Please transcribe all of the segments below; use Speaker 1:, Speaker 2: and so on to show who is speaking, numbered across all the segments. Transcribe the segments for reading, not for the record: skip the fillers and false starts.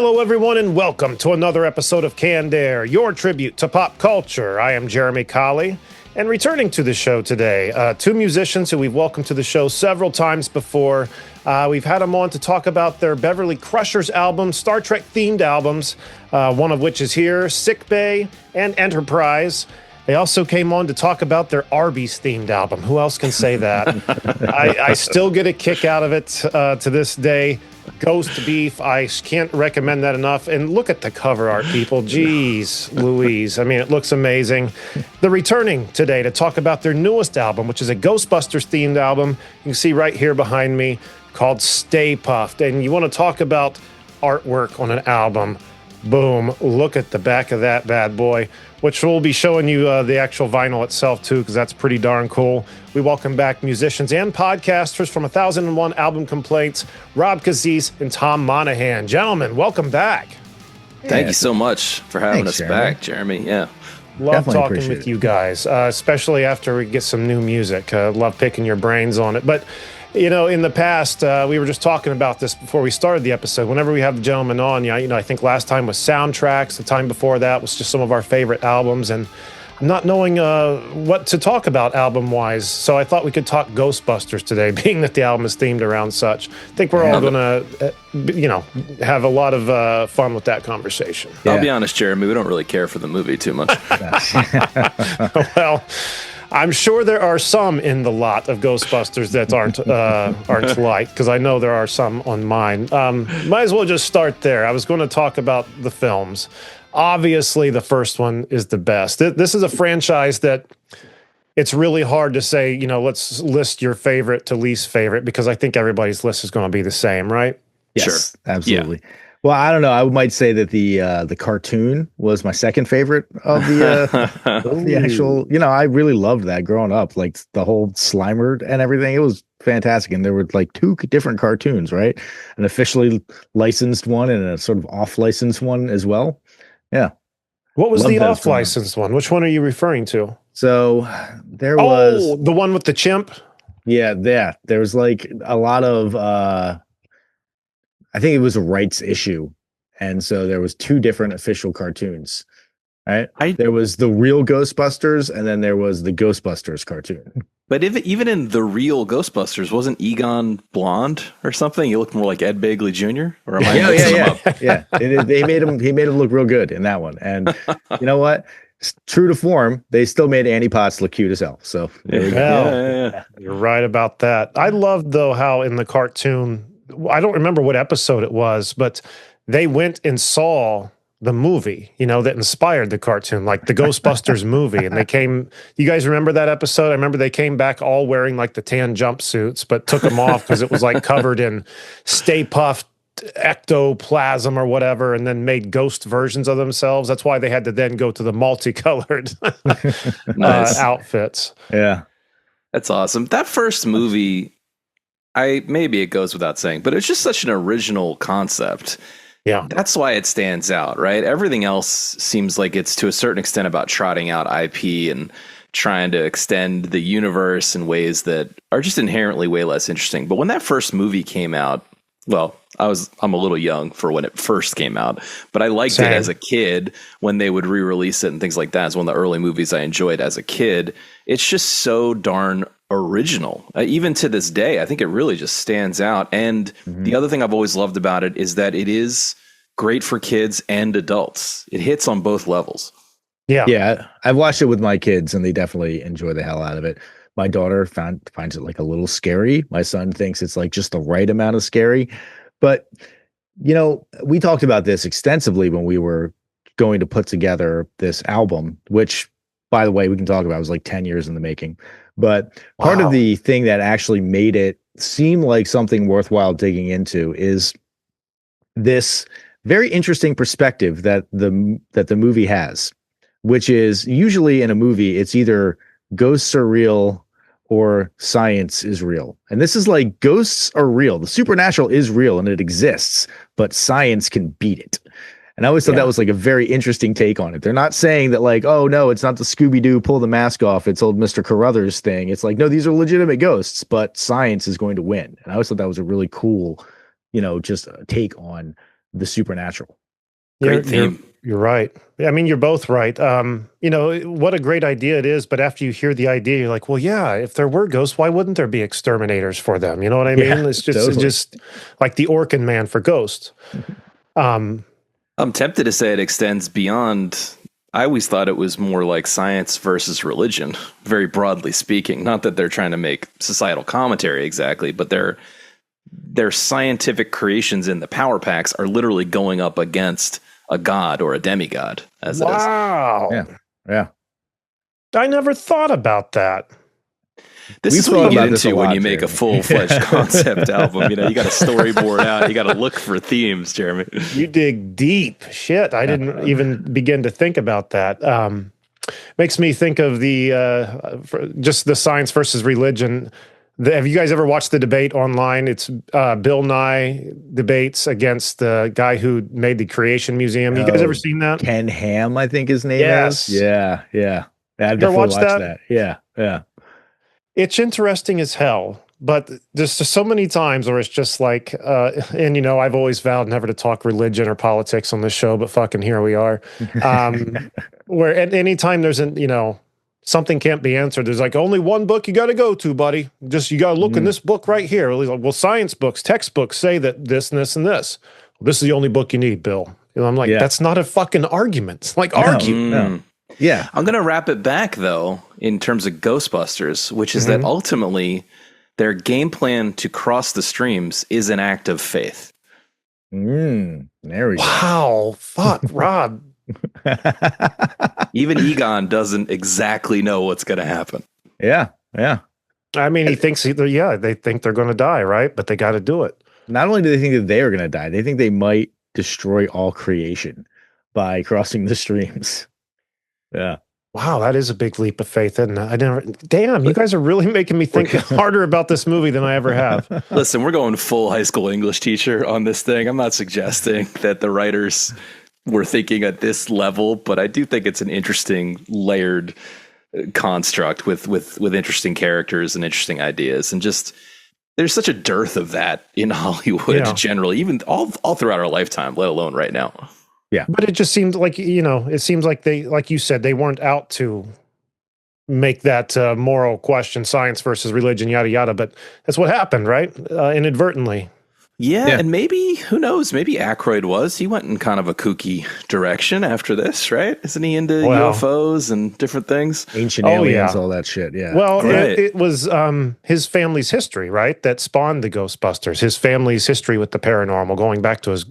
Speaker 1: Hello, everyone, and welcome to another episode of Canned Air, your tribute to pop culture. I am Jeremy Colley, and returning to the show today, two musicians who we've welcomed to the show several times before. We've had them on to talk about their Beverly Crushers albums, Star Trek-themed albums, one of which is here, Sick Bay and Enterprise. They also came on to talk about their Arby's-themed album. Who else can say that? I still get a kick out of it to this day. Ghost Beef, I can't recommend that enough. And look at the cover art, people. Jeez Louise. I mean, it looks amazing. They're returning today to talk about their newest album, which is a Ghostbusters-themed album. You can see right here behind me, called Stay Puft. And you want to talk about artwork on an album. Boom. Look at the back of that bad boy, which we'll be showing you the actual vinyl itself, too, because that's pretty darn cool. We welcome back musicians and podcasters from 1001 Album Complaints, Rob Kassees and Tom Monaghan. Gentlemen, welcome back.
Speaker 2: Thank you so much for having us back, Jeremy. Yeah.
Speaker 1: Love talking with you guys, especially after we get some new music. Love picking your brains on it. But you know, in the past, we were just talking about this before we started the episode. Whenever we have the gentleman on, I think last time was soundtracks. The time before that was just some of our favorite albums. And I'm not knowing what to talk about album-wise, so I thought we could talk Ghostbusters today, being that the album is themed around such. I think we're all going to, have a lot of fun with that conversation.
Speaker 2: Yeah. I'll be honest, Jeremy, we don't really care for the movie too much.
Speaker 1: Well, I'm sure there are some in the lot of Ghostbusters that aren't liked, because I know there are some on mine. Might as well just start there. I was going to talk about the films. Obviously, the first one is the best. This is a franchise that it's really hard to say, let's list your favorite to least favorite, because I think everybody's list is going to be the same, right?
Speaker 3: Yes,
Speaker 2: sure.
Speaker 3: Absolutely. Yeah. Well, I don't know. I might say that the cartoon was my second favorite of the actual. I really loved that growing up, like the whole Slimer and everything. It was fantastic, and there were like two different cartoons, right? An officially licensed one and a sort of off-licensed one as well. Yeah.
Speaker 1: What was the off-licensed one? Which one are you referring to?
Speaker 3: So there was
Speaker 1: the one with the chimp.
Speaker 3: Yeah, there was like a lot of. I think it was a rights issue. And so there was two different official cartoons, right? There was the real Ghostbusters, and then there was the Ghostbusters cartoon.
Speaker 2: But even in the real Ghostbusters, wasn't Egon blonde or something? He looked more like Ed Begley Jr. Or am I mixing him up?
Speaker 3: Yeah. He made him look real good in that one. And you know what? True to form, they still made Annie Potts look cute as hell. So
Speaker 1: yeah. You're right about that. I loved, though, how in the cartoon, I don't remember what episode it was, but they went and saw the movie, that inspired the cartoon, like the Ghostbusters movie. And they came, you guys remember that episode? I remember they came back all wearing like the tan jumpsuits, but took them off because it was like covered in Stay Puft ectoplasm or whatever, and then made ghost versions of themselves. That's why they had to then go to the multicolored outfits.
Speaker 3: Yeah.
Speaker 2: That's awesome. That first movie, maybe it goes without saying, but it's just such an original concept.
Speaker 1: Yeah.
Speaker 2: That's why it stands out, right? Everything else seems like it's to a certain extent about trotting out IP and trying to extend the universe in ways that are just inherently way less interesting. But when that first movie came out, well, I'm a little young for when it first came out, but I liked it as a kid when they would re-release it and things like that. It's one of the early movies I enjoyed as a kid. It's just so darn original. Even to this day, I think it really just stands out. And the other thing I've always loved about it is that it is great for kids and adults. It hits on both levels.
Speaker 3: Yeah. I've watched it with my kids, and they definitely enjoy the hell out of it. My daughter finds it like a little scary. My son thinks it's like just the right amount of scary. But, we talked about this extensively when we were going to put together this album, which, by the way, we can talk about, it was like 10 years in the making. But part of the thing that actually made it seem like something worthwhile digging into is this very interesting perspective that the movie has, which is usually in a movie, it's either ghosts are real or science is real. And this is like, ghosts are real. The supernatural is real and it exists, but science can beat it. And I always thought that was like a very interesting take on it. They're not saying that like, oh no, it's not the Scooby-Doo pull the mask off, it's old Mr. Carruthers thing. It's like, no, these are legitimate ghosts, but science is going to win. And I always thought that was a really cool, just a take on the supernatural.
Speaker 2: Great theme.
Speaker 1: You're right. I mean, you're both right. What a great idea it is. But after you hear the idea, you're like, well, yeah, if there were ghosts, why wouldn't there be exterminators for them? You know what I mean? It's just like the Orkin man for ghosts.
Speaker 2: I'm tempted to say it extends beyond. I always thought it was more like science versus religion, very broadly speaking. Not that they're trying to make societal commentary exactly, but their scientific creations in the power packs are literally going up against a god or a demigod, as it is.
Speaker 1: Wow.
Speaker 3: Yeah.
Speaker 1: I never thought about that.
Speaker 2: This is what you get into when you make a full-fledged concept album. You got a storyboard out. You got to look for themes, Jeremy.
Speaker 1: You dig deep. Shit, I didn't even begin to think about that. Makes me think of just the science versus religion. Have you guys ever watched the debate online? It's Bill Nye debates against the guy who made the Creation Museum. You guys ever seen that?
Speaker 3: Ken Ham, I think his name is. Yeah. I've
Speaker 1: ever watched
Speaker 3: that. Yeah.
Speaker 1: It's interesting as hell, but there's just so many times where it's just like, I've always vowed never to talk religion or politics on this show, but fucking here we are. Where at any time there's something can't be answered, there's like only one book you got to go to, buddy. Just you got to look in this book right here. Well, science books, textbooks say that this and this and this. Well, this is the only book you need, Bill. I'm like, that's not a fucking argument. It's like argue.
Speaker 3: No. Yeah.
Speaker 2: I'm going to wrap it back, though, in terms of Ghostbusters, which is that ultimately their game plan to cross the streams is an act of faith.
Speaker 3: There we go.
Speaker 1: Wow. Fuck, Rob.
Speaker 2: Even Egon doesn't exactly know what's going to happen.
Speaker 3: Yeah.
Speaker 1: I mean, he thinks they think they're going to die, right? But they got to do it.
Speaker 3: Not only do they think that they are going to die, they think they might destroy all creation by crossing the streams. Yeah.
Speaker 1: Wow, that is a big leap of faith, isn't it? Damn, you guys are really making me think harder about this movie than I ever have.
Speaker 2: Listen, we're going full high school English teacher on this thing. I'm not suggesting that the writers were thinking at this level, but I do think it's an interesting layered construct with interesting characters and interesting ideas. And just, there's such a dearth of that in Hollywood generally, even all throughout our lifetime, let alone right now.
Speaker 3: Yeah.
Speaker 1: But it just seemed like, it seems like they, like you said, they weren't out to make that moral question, science versus religion, yada, yada. But that's what happened, right? Inadvertently.
Speaker 2: Yeah, and maybe, who knows, maybe Aykroyd was. He went in kind of a kooky direction after this, right? Isn't he into UFOs and different things?
Speaker 3: Ancient aliens, all that shit, yeah.
Speaker 1: Well, it was his family's history, right, that spawned the Ghostbusters. His family's history with the paranormal, going back to his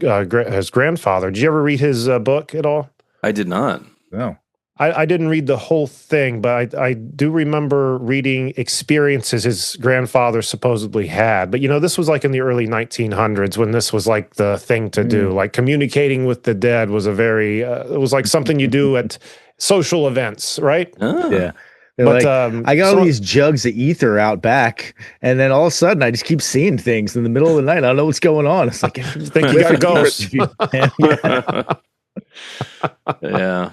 Speaker 1: grandfather. Did you ever read his book at all?
Speaker 2: I did not.
Speaker 3: No.
Speaker 1: I didn't read the whole thing, but I do remember reading experiences his grandfather supposedly had. But, this was like in the early 1900s when this was like the thing to do. Like communicating with the dead was it was like something you do at social events, right?
Speaker 2: Oh.
Speaker 3: Yeah.
Speaker 1: But
Speaker 3: I got all these jugs of ether out back, and then all of a sudden I just keep seeing things in the middle of the night. I don't know what's going on. It's like,
Speaker 1: I think you got a ghost.
Speaker 2: Yeah.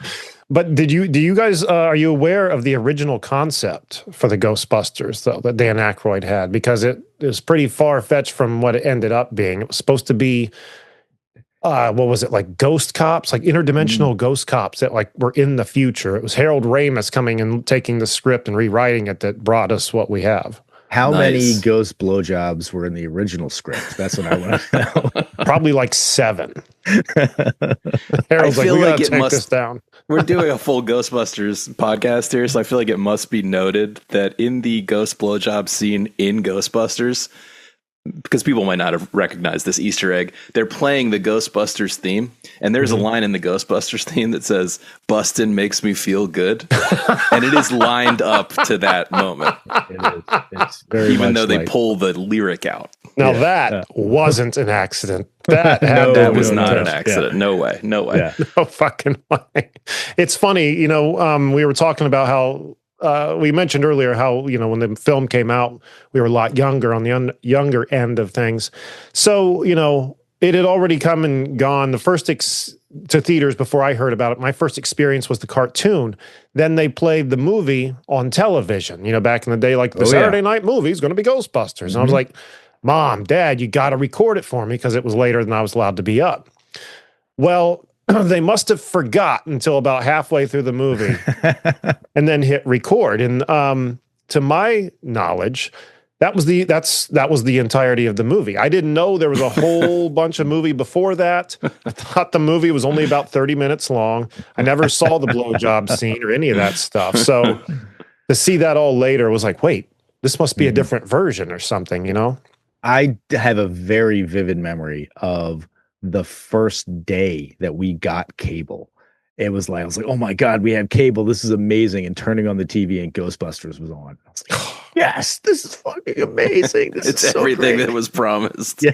Speaker 1: But do you guys are you aware of the original concept for the Ghostbusters though that Dan Aykroyd had? Because it was pretty far fetched from what it ended up being. It was supposed to be what was it, like ghost cops, like interdimensional ghost cops that like were in the future. It was Harold Ramis coming and taking the script and rewriting it that brought us what we have.
Speaker 3: How many ghost blowjobs were in the original script? That's what I want to know.
Speaker 1: Probably like 7. Harold's like, we gotta take this down.
Speaker 2: We're doing a full Ghostbusters podcast here, so I feel like it must be noted that in the ghost blowjob scene in Ghostbusters, because people might not have recognized this Easter egg, they're playing the Ghostbusters theme, and there's a line in the Ghostbusters theme that says, "Bustin' makes me feel good," and it is lined up to that moment.
Speaker 3: It is. It's very
Speaker 2: even though they
Speaker 3: like,
Speaker 2: pull the lyric out.
Speaker 1: Now that wasn't an accident. That
Speaker 2: was not an accident. Yeah. No way. Yeah.
Speaker 1: No fucking way. It's funny, we were talking about how we mentioned earlier how, when the film came out, we were a lot younger on the younger end of things. So, it had already come and gone. The first to theaters before I heard about it, my first experience was the cartoon. Then they played the movie on television, back in the day, like the Saturday night movie is going to be Ghostbusters. And I was like, Mom, Dad, you got to record it for me because it was later than I was allowed to be up. Well, they must have forgot until about halfway through the movie and then hit record. And to my knowledge, that was the entirety of the movie. I didn't know there was a whole bunch of movie before that. I thought the movie was only about 30 minutes long. I never saw the blowjob scene or any of that stuff. So to see that all later was like, wait, this must be a different version or something, you know?
Speaker 3: I have a very vivid memory of the first day that we got cable. It was like, I was like, oh my God, we have cable. This is amazing. And turning on the TV and Ghostbusters was on. I was like, yes, this is fucking amazing.
Speaker 2: It's so everything great that was promised.
Speaker 3: Yeah.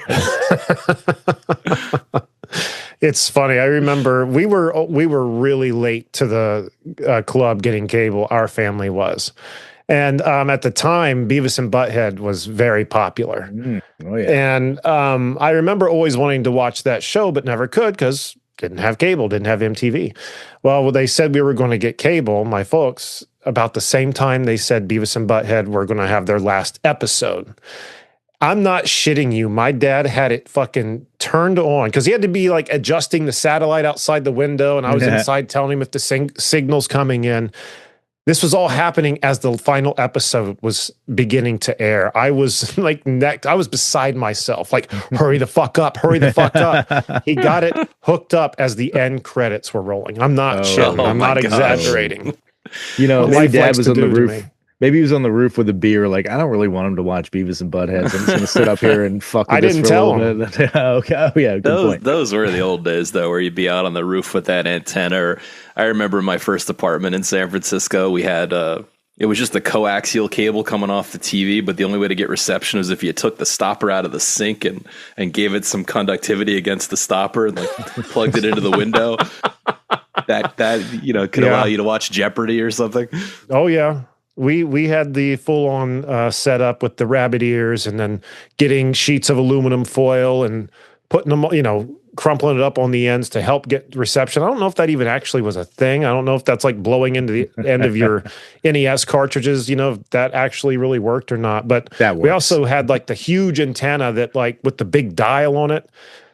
Speaker 1: It's funny. I remember we were really late to the club getting cable. Our family was. And at the time, Beavis and Butthead was very popular.
Speaker 3: Oh, yeah.
Speaker 1: And I remember always wanting to watch that show, but never could because didn't have cable, didn't have MTV. Well, they said we were going to get cable, my folks, about the same time they said Beavis and Butthead were going to have their last episode. I'm not shitting you. My dad had it fucking turned on because he had to be like adjusting the satellite outside the window, and I was inside telling him if the signal's coming in. This was all happening as the final episode was beginning to air. I was like, I was beside myself. Like, hurry the fuck up, hurry the fuck up. He got it hooked up as the end credits were rolling. I'm not shitting. I'm not exaggerating.
Speaker 3: You know, maybe Dad was on the roof. Maybe he was on the roof with a beer. Like, I don't really want him to watch Beavis and Butthead. So I'm just going to sit up here and fuck with this for a little bit. Okay. Oh, yeah. Good point.
Speaker 2: Those were the old days, though, where you'd be out on the roof with that antenna. I remember my first apartment in San Francisco. We had it was just a coaxial cable coming off the TV, but the only way to get reception was if you took the stopper out of the sink and gave it some conductivity against the stopper and like plugged it into the window. That could allow you to watch Jeopardy or something.
Speaker 1: Oh yeah. We had the full-on setup with the rabbit ears and then getting sheets of aluminum foil and putting them, crumpling it up on the ends to help get reception. I don't know if that even actually was a thing. I don't know if that's like blowing into the end of your NES cartridges, if that actually really worked or not. But we also had like the huge antenna that like with the big dial on it.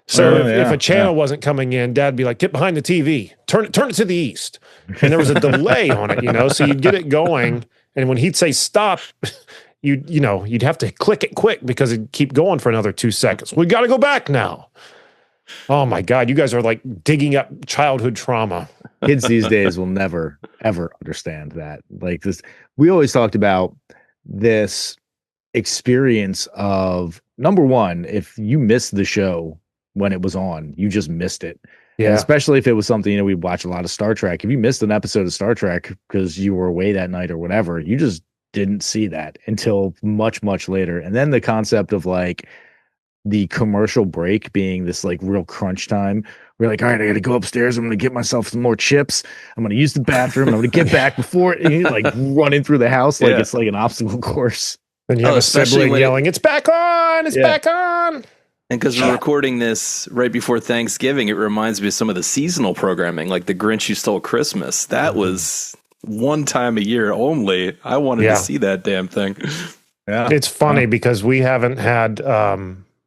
Speaker 1: So if a channel wasn't coming in, Dad'd be like, get behind the TV, turn it to the east. And there was a delay on it, so you'd get it going. And when he'd say stop, you'd have to click it quick because it'd keep going for another 2 seconds. We got to go back now. Oh my God, you guys are like digging up childhood trauma.
Speaker 3: Kids these days will never, ever understand that. Like this, we always talked about this experience of, number one, if you missed the show when it was on, you just missed it. Yeah. And especially if it was something, we'd watch a lot of Star Trek. If you missed an episode of Star Trek because you were away that night or whatever, you just didn't see that until much, much later. And then the concept of like the commercial break being this like real crunch time. We're like, all right, I got to go upstairs. I'm going to get myself some more chips. I'm going to use the bathroom. I'm going to get back before it, like running through the house like it's like an obstacle course.
Speaker 1: And you have a sibling yelling, it's back on, it's back on.
Speaker 2: And because we're recording this right before Thanksgiving, it reminds me of some of the seasonal programming, like The Grinch Who Stole Christmas. That was one time a year only. I wanted to see that damn thing.
Speaker 1: Yeah, it's funny because we haven't had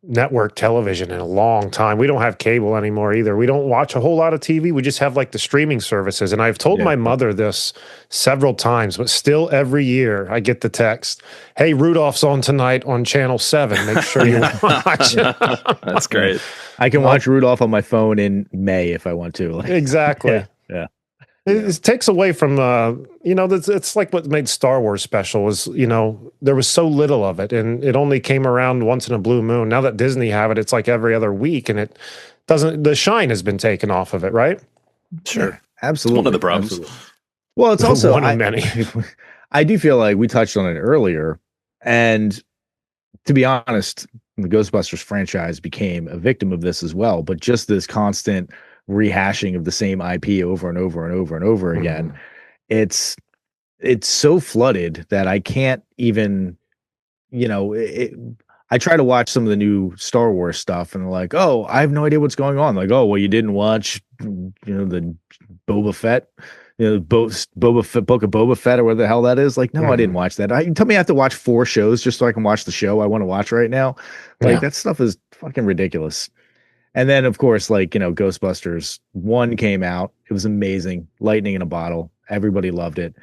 Speaker 1: network television in a long time. We don't have cable anymore either. We don't watch a whole lot of TV. We just have like the streaming services. And I've told my mother this several times, but still every year I get the text, hey, Rudolph's on tonight on Channel 7. Make sure you watch.
Speaker 2: That's great.
Speaker 3: I can watch Rudolph on my phone in May if I want to. Like,
Speaker 1: exactly.
Speaker 3: Yeah.
Speaker 1: It takes away from, it's like what made Star Wars special was, there was so little of it and it only came around once in a blue moon. Now that Disney have it, it's like every other week and it doesn't, the shine has been taken off of it, right?
Speaker 2: Sure.
Speaker 3: Yeah, absolutely.
Speaker 2: It's one of the problems.
Speaker 3: Absolutely. Well, it's also
Speaker 1: one of many.
Speaker 3: I do feel like we touched on it earlier. And to be honest, the Ghostbusters franchise became a victim of this as well. But just this constant rehashing of the same IP over and over and over and over again. It's so flooded that I can't even, I try to watch some of the new Star Wars stuff and they're like, oh, I have no idea what's going on. Like, oh, well, you didn't watch, the Boba Fett, Boba Fett, Book of Boba Fett or whatever the hell that is. Like, no, I didn't watch that. You tell me I have to watch 4 shows just so I can watch the show I want to watch right now. Like that stuff is fucking ridiculous. And then, of course, like, Ghostbusters 1 came out. It was amazing. Lightning in a bottle. Everybody loved it.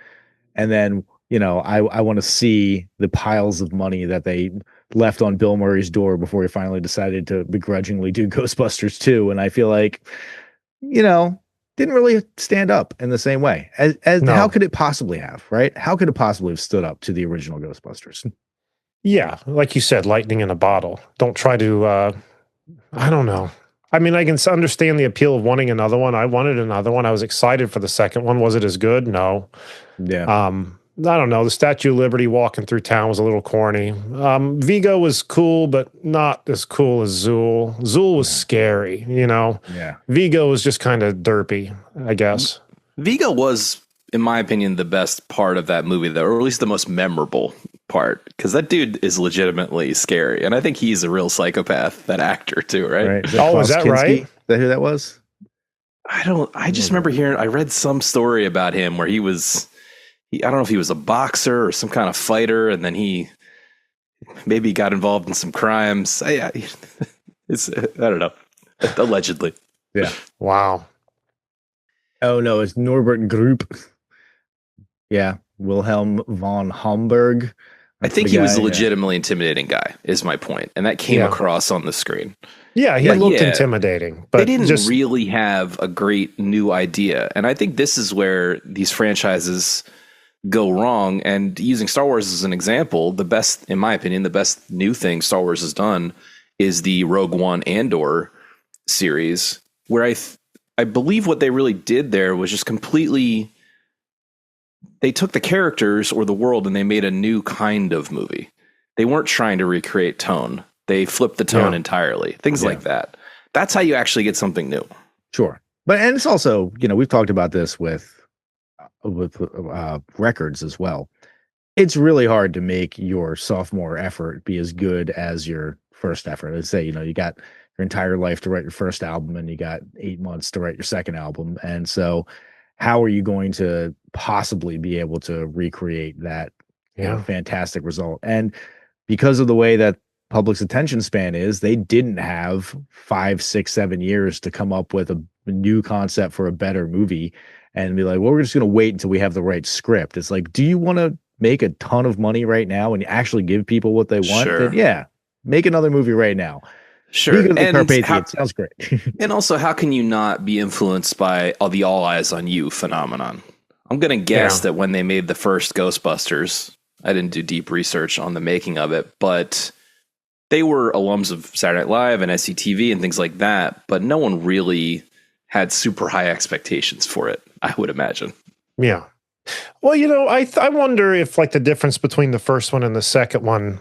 Speaker 3: And then, I want to see the piles of money that they left on Bill Murray's door before he finally decided to begrudgingly do Ghostbusters 2. And I feel like, didn't really stand up in the same way. As
Speaker 1: No.
Speaker 3: How could it possibly have, right? How could it possibly have stood up to the original Ghostbusters?
Speaker 1: Yeah, like you said, lightning in a bottle. Don't try to, I don't know. I mean, I can understand the appeal of wanting another one. I wanted another one. I was excited for the second one. Was it as good? No.
Speaker 3: Yeah.
Speaker 1: I don't know. The Statue of Liberty walking through town was a little corny. Vigo was cool, but not as cool as Zool. Zool was scary,
Speaker 3: Yeah.
Speaker 1: Vigo was just kind of derpy, I guess.
Speaker 2: Vigo was, in my opinion, the best part of that movie, though, or at least the most memorable part, because that dude is legitimately scary, and I think he's a real psychopath. That actor too, right?
Speaker 1: Is that right?
Speaker 3: Is that who that was?
Speaker 2: I just remember I read some story about him where I don't know if he was a boxer or some kind of fighter, and then he maybe got involved in some crimes. I don't know. Allegedly.
Speaker 3: Yeah.
Speaker 1: Wow.
Speaker 3: Oh no, it's Norbert Group. Yeah, Wilhelm von Homburg.
Speaker 2: I think he was a legitimately intimidating guy, is my point. And that came across on the screen.
Speaker 1: Yeah, he looked intimidating. But
Speaker 2: they didn't really have a great new idea. And I think this is where these franchises go wrong. And using Star Wars as an example, in my opinion, the best new thing Star Wars has done is the Rogue One Andor series, where I believe what they really did there was just completely... They took the characters or the world and they made a new kind of movie. They weren't trying to recreate tone. They flipped the tone entirely. Things like that. That's how you actually get something new.
Speaker 3: Sure. And it's also, we've talked about this with records as well. It's really hard to make your sophomore effort be as good as your first effort. Let's say, you got your entire life to write your first album and you got 8 months to write your second album. And so how are you going to possibly be able to recreate that fantastic result? And because of the way that public's attention span is, they didn't have 5, 6, 7 years to come up with a new concept for a better movie and be like, well, we're just going to wait until we have the right script. It's like, do you want to make a ton of money right now and actually give people what they want?
Speaker 2: Sure.
Speaker 3: Then, make another movie right now.
Speaker 2: Sure.
Speaker 3: It sounds great.
Speaker 2: And also, how can you not be influenced by the All Eyes on You phenomenon? I'm going to guess that when they made the first Ghostbusters, I didn't do deep research on the making of it, but they were alums of Saturday Night Live and SCTV and things like that, but no one really had super high expectations for it, I would imagine.
Speaker 1: Yeah. Well, I wonder if like the difference between the first one and the second one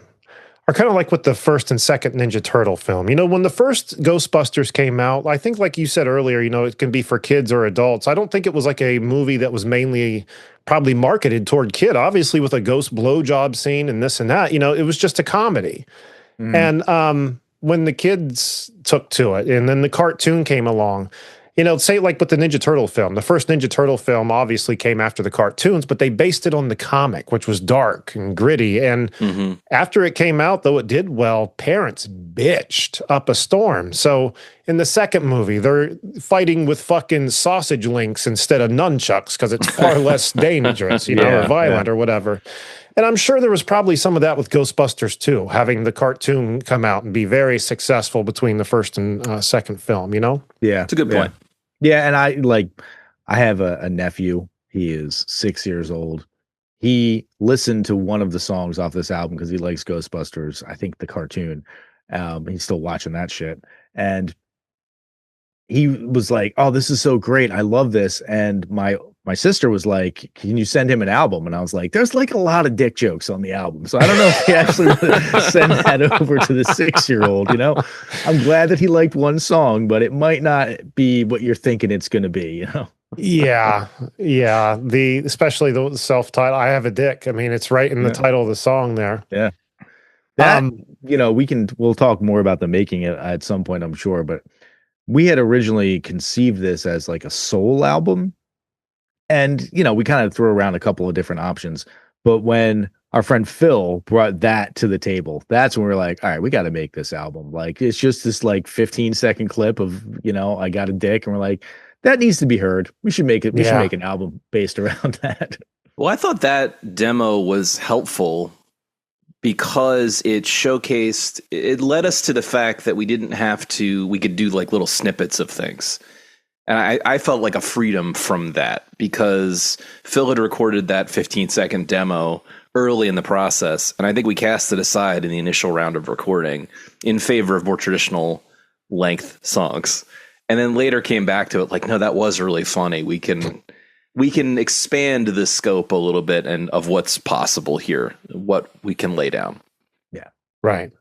Speaker 1: are kind of like with the first and second Ninja Turtle film. When the first Ghostbusters came out, I think like you said earlier, it can be for kids or adults. I don't think it was like a movie that was mainly probably marketed toward kid, obviously with a ghost blowjob scene and this and that. It was just a comedy. And when the kids took to it and then the cartoon came along, say like with the Ninja Turtle film, the first Ninja Turtle film obviously came after the cartoons, but they based it on the comic, which was dark and gritty. And after it came out, though it did well, parents bitched up a storm. So in the second movie, they're fighting with fucking sausage links instead of nunchucks because it's far less dangerous, or violent or whatever. And I'm sure there was probably some of that with Ghostbusters too, having the cartoon come out and be very successful between the first and second film,
Speaker 3: Yeah.
Speaker 2: It's a good point.
Speaker 3: Yeah, and I have a nephew. He is 6 years old. He listened to one of the songs off this album because he likes Ghostbusters. I think the cartoon. He's still watching that shit. And he was like, "Oh, this is so great. I love this." And my sister was like, "Can you send him an album?" And I was like, "There's like a lot of dick jokes on the album." So I don't know if he actually send that over to the 6-year-old, I'm glad that he liked one song, but it might not be what you're thinking it's going to be,
Speaker 1: Yeah. Especially the self-title, I Have a Dick. I mean, it's right in the title of the song there.
Speaker 3: Yeah. That, we'll talk more about the making at some point, I'm sure, but we had originally conceived this as like a soul album. And, we kind of threw around a couple of different options. But when our friend Phil brought that to the table. That's when we were like, all right, we got to make this album. Like, it's just this like 15-second clip of, I got a dick. And we're like, that needs to be heard. We should make it. We should make an album based around that.
Speaker 2: Well, I thought that demo was helpful because it led us to the fact that we could do like little snippets of things. And I felt like a freedom from that because Phil had recorded that 15-second demo early in the process. And I think we cast it aside in the initial round of recording in favor of more traditional length songs. And then later came back to it like, no, that was really funny. We can expand the scope a little bit and of what's possible here, what we can lay down.
Speaker 3: Yeah.
Speaker 1: Right.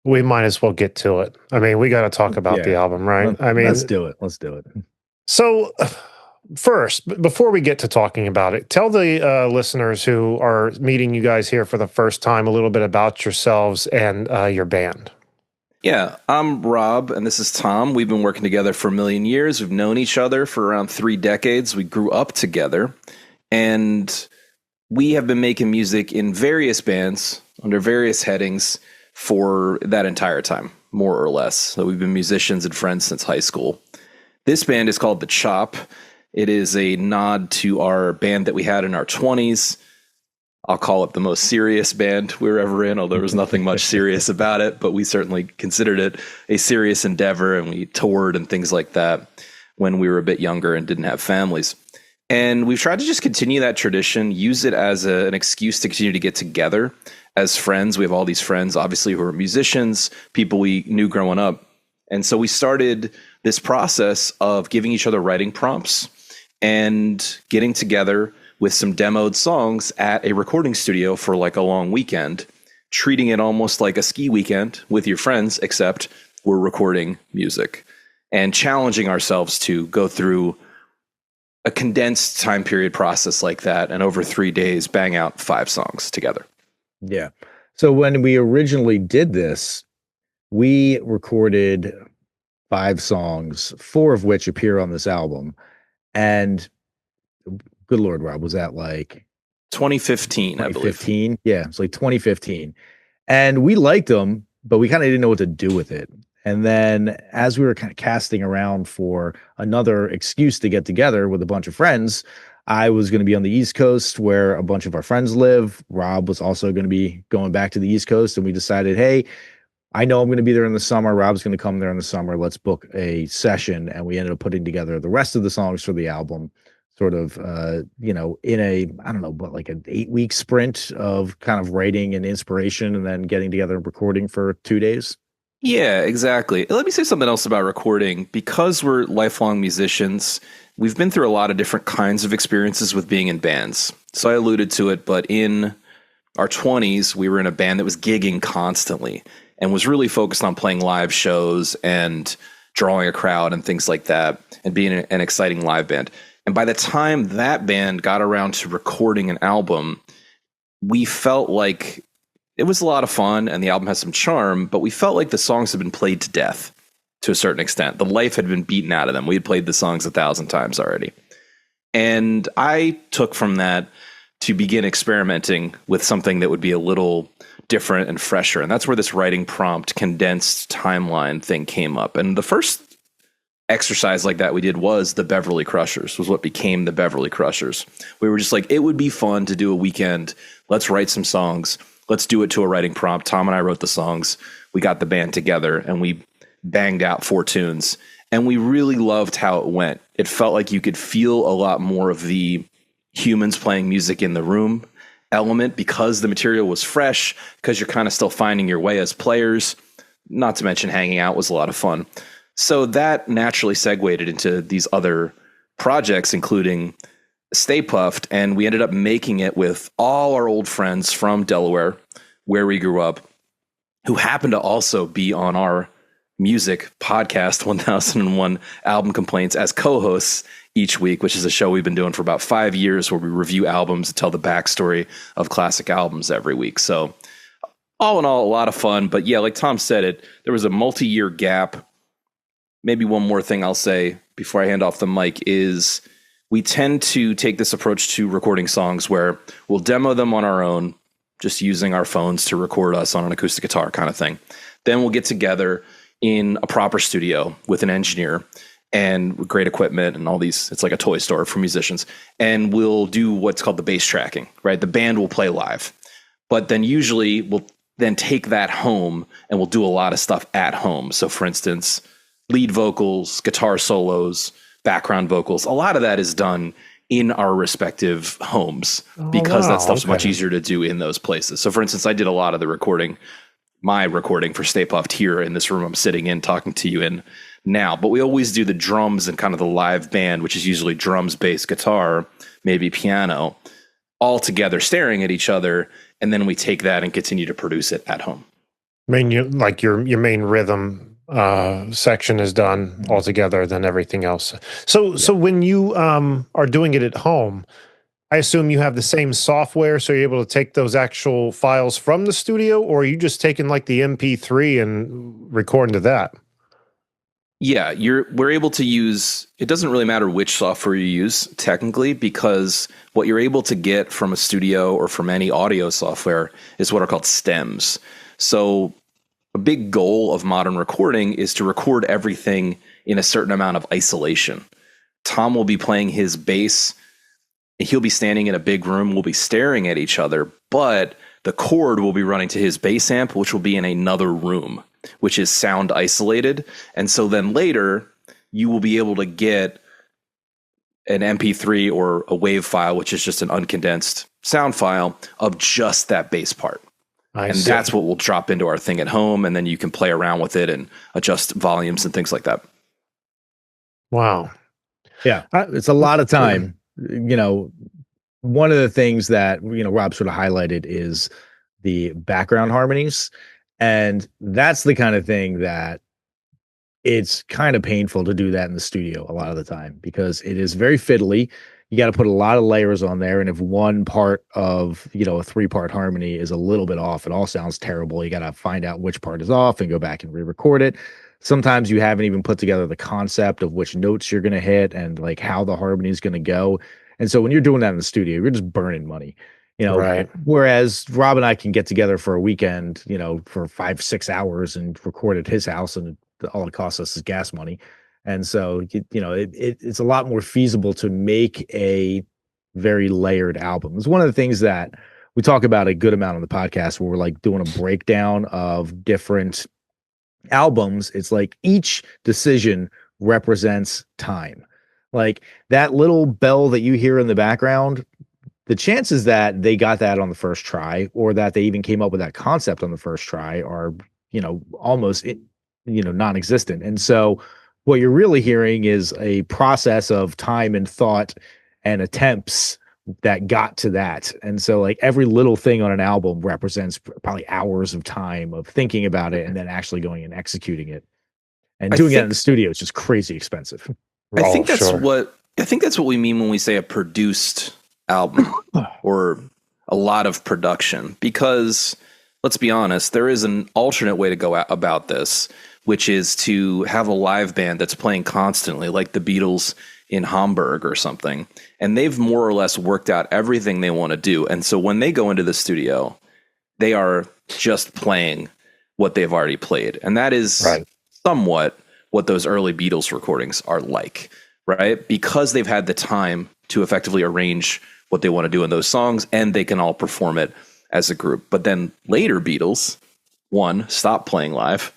Speaker 1: We might as well get to it. I mean, we got to talk about the album, right?
Speaker 3: Let's do it.
Speaker 1: So first, before we get to talking about it, tell the listeners who are meeting you guys here for the first time a little bit about yourselves and your band.
Speaker 2: Yeah, I'm Rob, and this is Tom. We've been working together for a million years. We've known each other for around 3 decades. We grew up together, and we have been making music in various bands under various headings for that entire time, more or less. So we've been musicians and friends since high school. This band is called The Chop. It is a nod to our band that we had in our 20s. I'll call it the most serious band we were ever in, although there was nothing much serious about it, but we certainly considered it a serious endeavor, and we toured and things like that when we were a bit younger and didn't have families. And we've tried to just continue that tradition, use it as an excuse to continue to get together as friends. We have all these friends, obviously, who are musicians, people we knew growing up. And so we started this process of giving each other writing prompts and getting together with some demoed songs at a recording studio for like a long weekend, treating it almost like a ski weekend with your friends, except we're recording music and challenging ourselves to go through a condensed time period process like that. And over 3 days, bang out 5 songs together.
Speaker 3: Yeah. So when we originally did this, we recorded 5 songs, 4 of which appear on this album. And good Lord, Rob, was that like
Speaker 2: 2015, I believe.
Speaker 3: 2015? Yeah, it's like 2015. And we liked them, but we kind of didn't know what to do with it. And then as we were kind of casting around for another excuse to get together with a bunch of friends, I was going to be on the East Coast where a bunch of our friends live. Rob was also going to be going back to the East Coast. And we decided, hey, I know I'm going to be there in the summer. Rob's going to come there in the summer. Let's book a session. And we ended up putting together the rest of the songs for the album, sort of, in a, I don't know, but like an 8-week sprint of kind of writing and inspiration and then getting together and recording for 2 days.
Speaker 2: Yeah, exactly. Let me say something else about recording. Because we're lifelong musicians, we've been through a lot of different kinds of experiences with being in bands. So I alluded to it, but in our 20s, we were in a band that was gigging constantly and was really focused on playing live shows and drawing a crowd and things like that and being an exciting live band. And by the time that band got around to recording an album, we felt like it was a lot of fun and the album has some charm, but we felt like the songs had been played to death to a certain extent. The life had been beaten out of them. We had played the songs 1,000 times already. And I took from that to begin experimenting with something that would be a little different and fresher. And that's where this writing prompt, condensed timeline thing came up. And the first exercise like that we did was the Beverly Crushers, was what became the Beverly Crushers. We were just like, it would be fun to do a weekend. Let's write some songs. Let's do it to a writing prompt. Tom and I wrote the songs. We got the band together and we banged out 4 tunes. And we really loved how it went. It felt like you could feel a lot more of the humans playing music in the room element because the material was fresh, because you're kind of still finding your way as players. Not to mention hanging out was a lot of fun. So that naturally segued into these other projects, including Stay Puft, and we ended up making it with all our old friends from Delaware, where we grew up, who happened to also be on our music podcast, 1001 Album Complaints, as co-hosts each week, which is a show we've been doing for about 5 years where we review albums and tell the backstory of classic albums every week. So all in all, a lot of fun. But yeah, like Tom said, there was a multi-year gap. Maybe one more thing I'll say before I hand off the mic is we tend to take this approach to recording songs where we'll demo them on our own. just using our phones to record us on an acoustic guitar kind of thing. Then we'll get together in a proper studio with an engineer and great equipment and all these. It's like a toy store for musicians. And we'll do what's called the bass tracking, right? The band will play live. But then usually we'll then take that home and we'll do a lot of stuff at home. So for instance, lead vocals, guitar solos, background vocals, a lot of that is done in our respective homes because that stuff's much easier to do in those places. So for instance, I did a lot of the recording, my recording for Stay Puft here in this room I'm sitting in talking to you in now, but we always do the drums and kind of the live band, which is usually drums, bass, guitar, maybe piano, all together staring at each other. And then we take that and continue to produce it at home.
Speaker 1: I mean, your main rhythm section is done all together, then everything else. So when you are doing it at home, I assume you have the same software, so you're able to take those actual files from the studio, or are you just taking like the MP3 and recording to that?
Speaker 2: Yeah, we're able to use, it doesn't really matter which software you use technically, because what you're able to get from a studio or from any audio software is what are called stems. So a big goal of modern recording is to record everything in a certain amount of isolation. Tom will be playing his bass. He'll be standing in a big room. We'll be staring at each other, but the cord will be running to his bass amp, which will be in another room, which is sound isolated. And so then later you will be able to get an MP3 or a WAV file, which is just an uncondensed sound file of just that bass part. And that's what we'll drop into our thing at home. And then you can play around with it and adjust volumes and things like that.
Speaker 1: Wow.
Speaker 3: Yeah. It's a lot of time. You know, one of the things that, Rob sort of highlighted is the background harmonies. And that's the kind of thing that it's kind of painful to do that in the studio a lot of the time, because it is very fiddly. You got to put a lot of layers on there. And if one part of, a 3-part harmony is a little bit off, it all sounds terrible. You got to find out which part is off and go back and re-record it. Sometimes you haven't even put together the concept of which notes you're going to hit and like how the harmony is going to go. And so when you're doing that in the studio, you're just burning money,
Speaker 1: Right.
Speaker 3: Whereas Rob and I can get together for a weekend, for 5-6 hours and record at his house, and all it costs us is gas money. And so, it's a lot more feasible to make a very layered album. It's one of the things that we talk about a good amount on the podcast, where we're like doing a breakdown of different albums. It's like each decision represents time. Like that little bell that you hear in the background, the chances that they got that on the first try, or that they even came up with that concept on the first try, are, almost, non-existent. And so what you're really hearing is a process of time and thought and attempts that got to that. And so like every little thing on an album represents probably hours of time of thinking about it and then actually going and executing it. And doing it in the studio is just crazy expensive.
Speaker 2: I think that's what we mean when we say a produced album or a lot of production, because let's be honest, there is an alternate way to go about this, which is to have a live band that's playing constantly, like the Beatles in Hamburg or something. And they've more or less worked out everything they want to do. And so when they go into the studio, they are just playing what they've already played. And that is somewhat what those early Beatles recordings are like, right? Because they've had the time to effectively arrange what they want to do in those songs, and they can all perform it as a group. But then later Beatles, 1, stop playing live.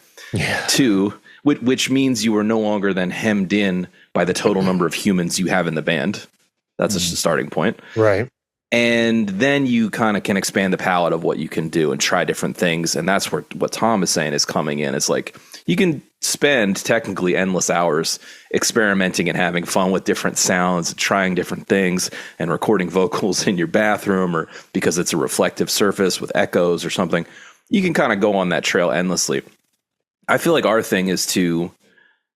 Speaker 2: 2, which means you are no longer then hemmed in by the total number of humans you have in the band. That's just a starting point.
Speaker 1: Right.
Speaker 2: And then you kind of can expand the palette of what you can do and try different things. And that's where what Tom is saying is coming in. It's like you can spend technically endless hours experimenting and having fun with different sounds, and trying different things, and recording vocals in your bathroom, or because it's a reflective surface with echoes or something. You can kind of go on that trail endlessly. I feel like our thing is to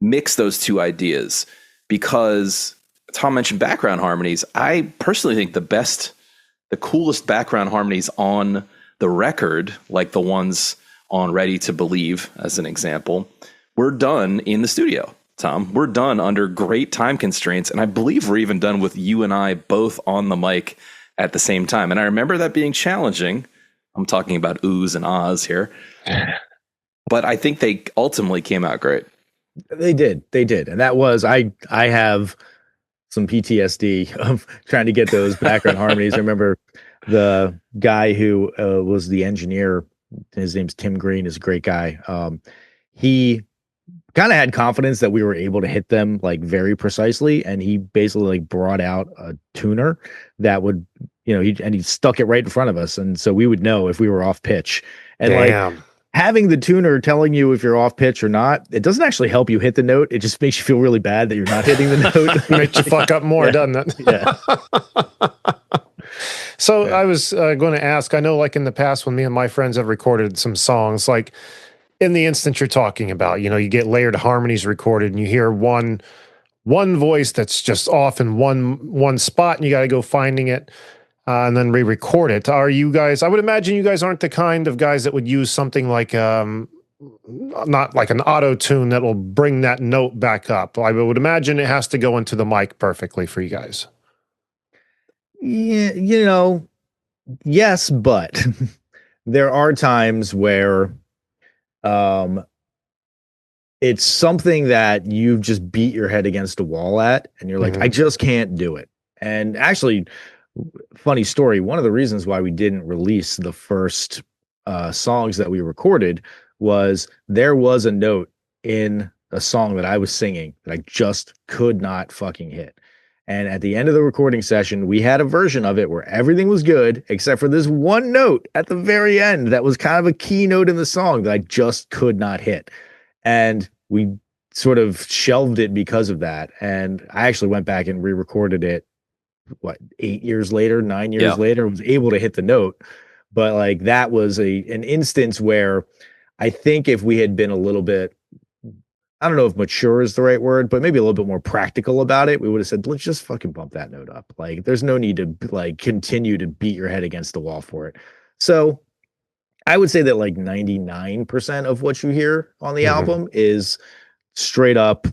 Speaker 2: mix those two ideas, because Tom mentioned background harmonies. I personally think the coolest background harmonies on the record, like the ones on Ready to Believe, as an example, were done in the studio, Tom. We're done under great time constraints, and I believe we're even done with you and I both on the mic at the same time. And I remember that being challenging I'm talking about oohs and ahs here. But I think they ultimately came out great.
Speaker 3: They did. And that was, I have some PTSD of trying to get those background harmonies. I remember the guy who was the engineer, his name's Tim Green, is a great guy. He kind of had confidence that we were able to hit them like very precisely, and he basically like brought out a tuner that would, he stuck it right in front of us, and so we would know if we were off pitch. And
Speaker 1: Damn.
Speaker 3: like having the tuner telling you if you're off pitch or not, it doesn't actually help you hit the note. It just makes you feel really bad that you're not hitting the note.
Speaker 1: Makes you fuck up more, doesn't it?
Speaker 3: Yeah.
Speaker 1: So I was going to ask, I know like in the past when me and my friends have recorded some songs, like in the instance you're talking about, you get layered harmonies recorded and you hear one voice that's just off in one spot and you got to go finding it and then re-record it. Are you guys, I would imagine you guys aren't the kind of guys that would use something like, not like an auto tune that will bring that note back up. I would imagine it has to go into the mic perfectly for you guys.
Speaker 3: Yeah, yes, but there are times where it's something that you just beat your head against a wall at, and you're like, I just can't do it. And actually, funny story, one of the reasons why we didn't release the first songs that we recorded was there was a note in a song that I was singing that I just could not fucking hit. And at the end of the recording session, we had a version of it where everything was good, except for this one note at the very end that was kind of a key note in the song that I just could not hit. And we sort of shelved it because of that. And I actually went back and re-recorded it, 8 years later, 9 years later, was able to hit the note. But like that was an instance where I think if we had been a little bit, I don't know if mature is the right word, but maybe a little bit more practical about it, we would have said, let's just fucking bump that note up. Like, there's no need to like continue to beat your head against the wall for it. So I would say that like 99% of what you hear on the album is straight up,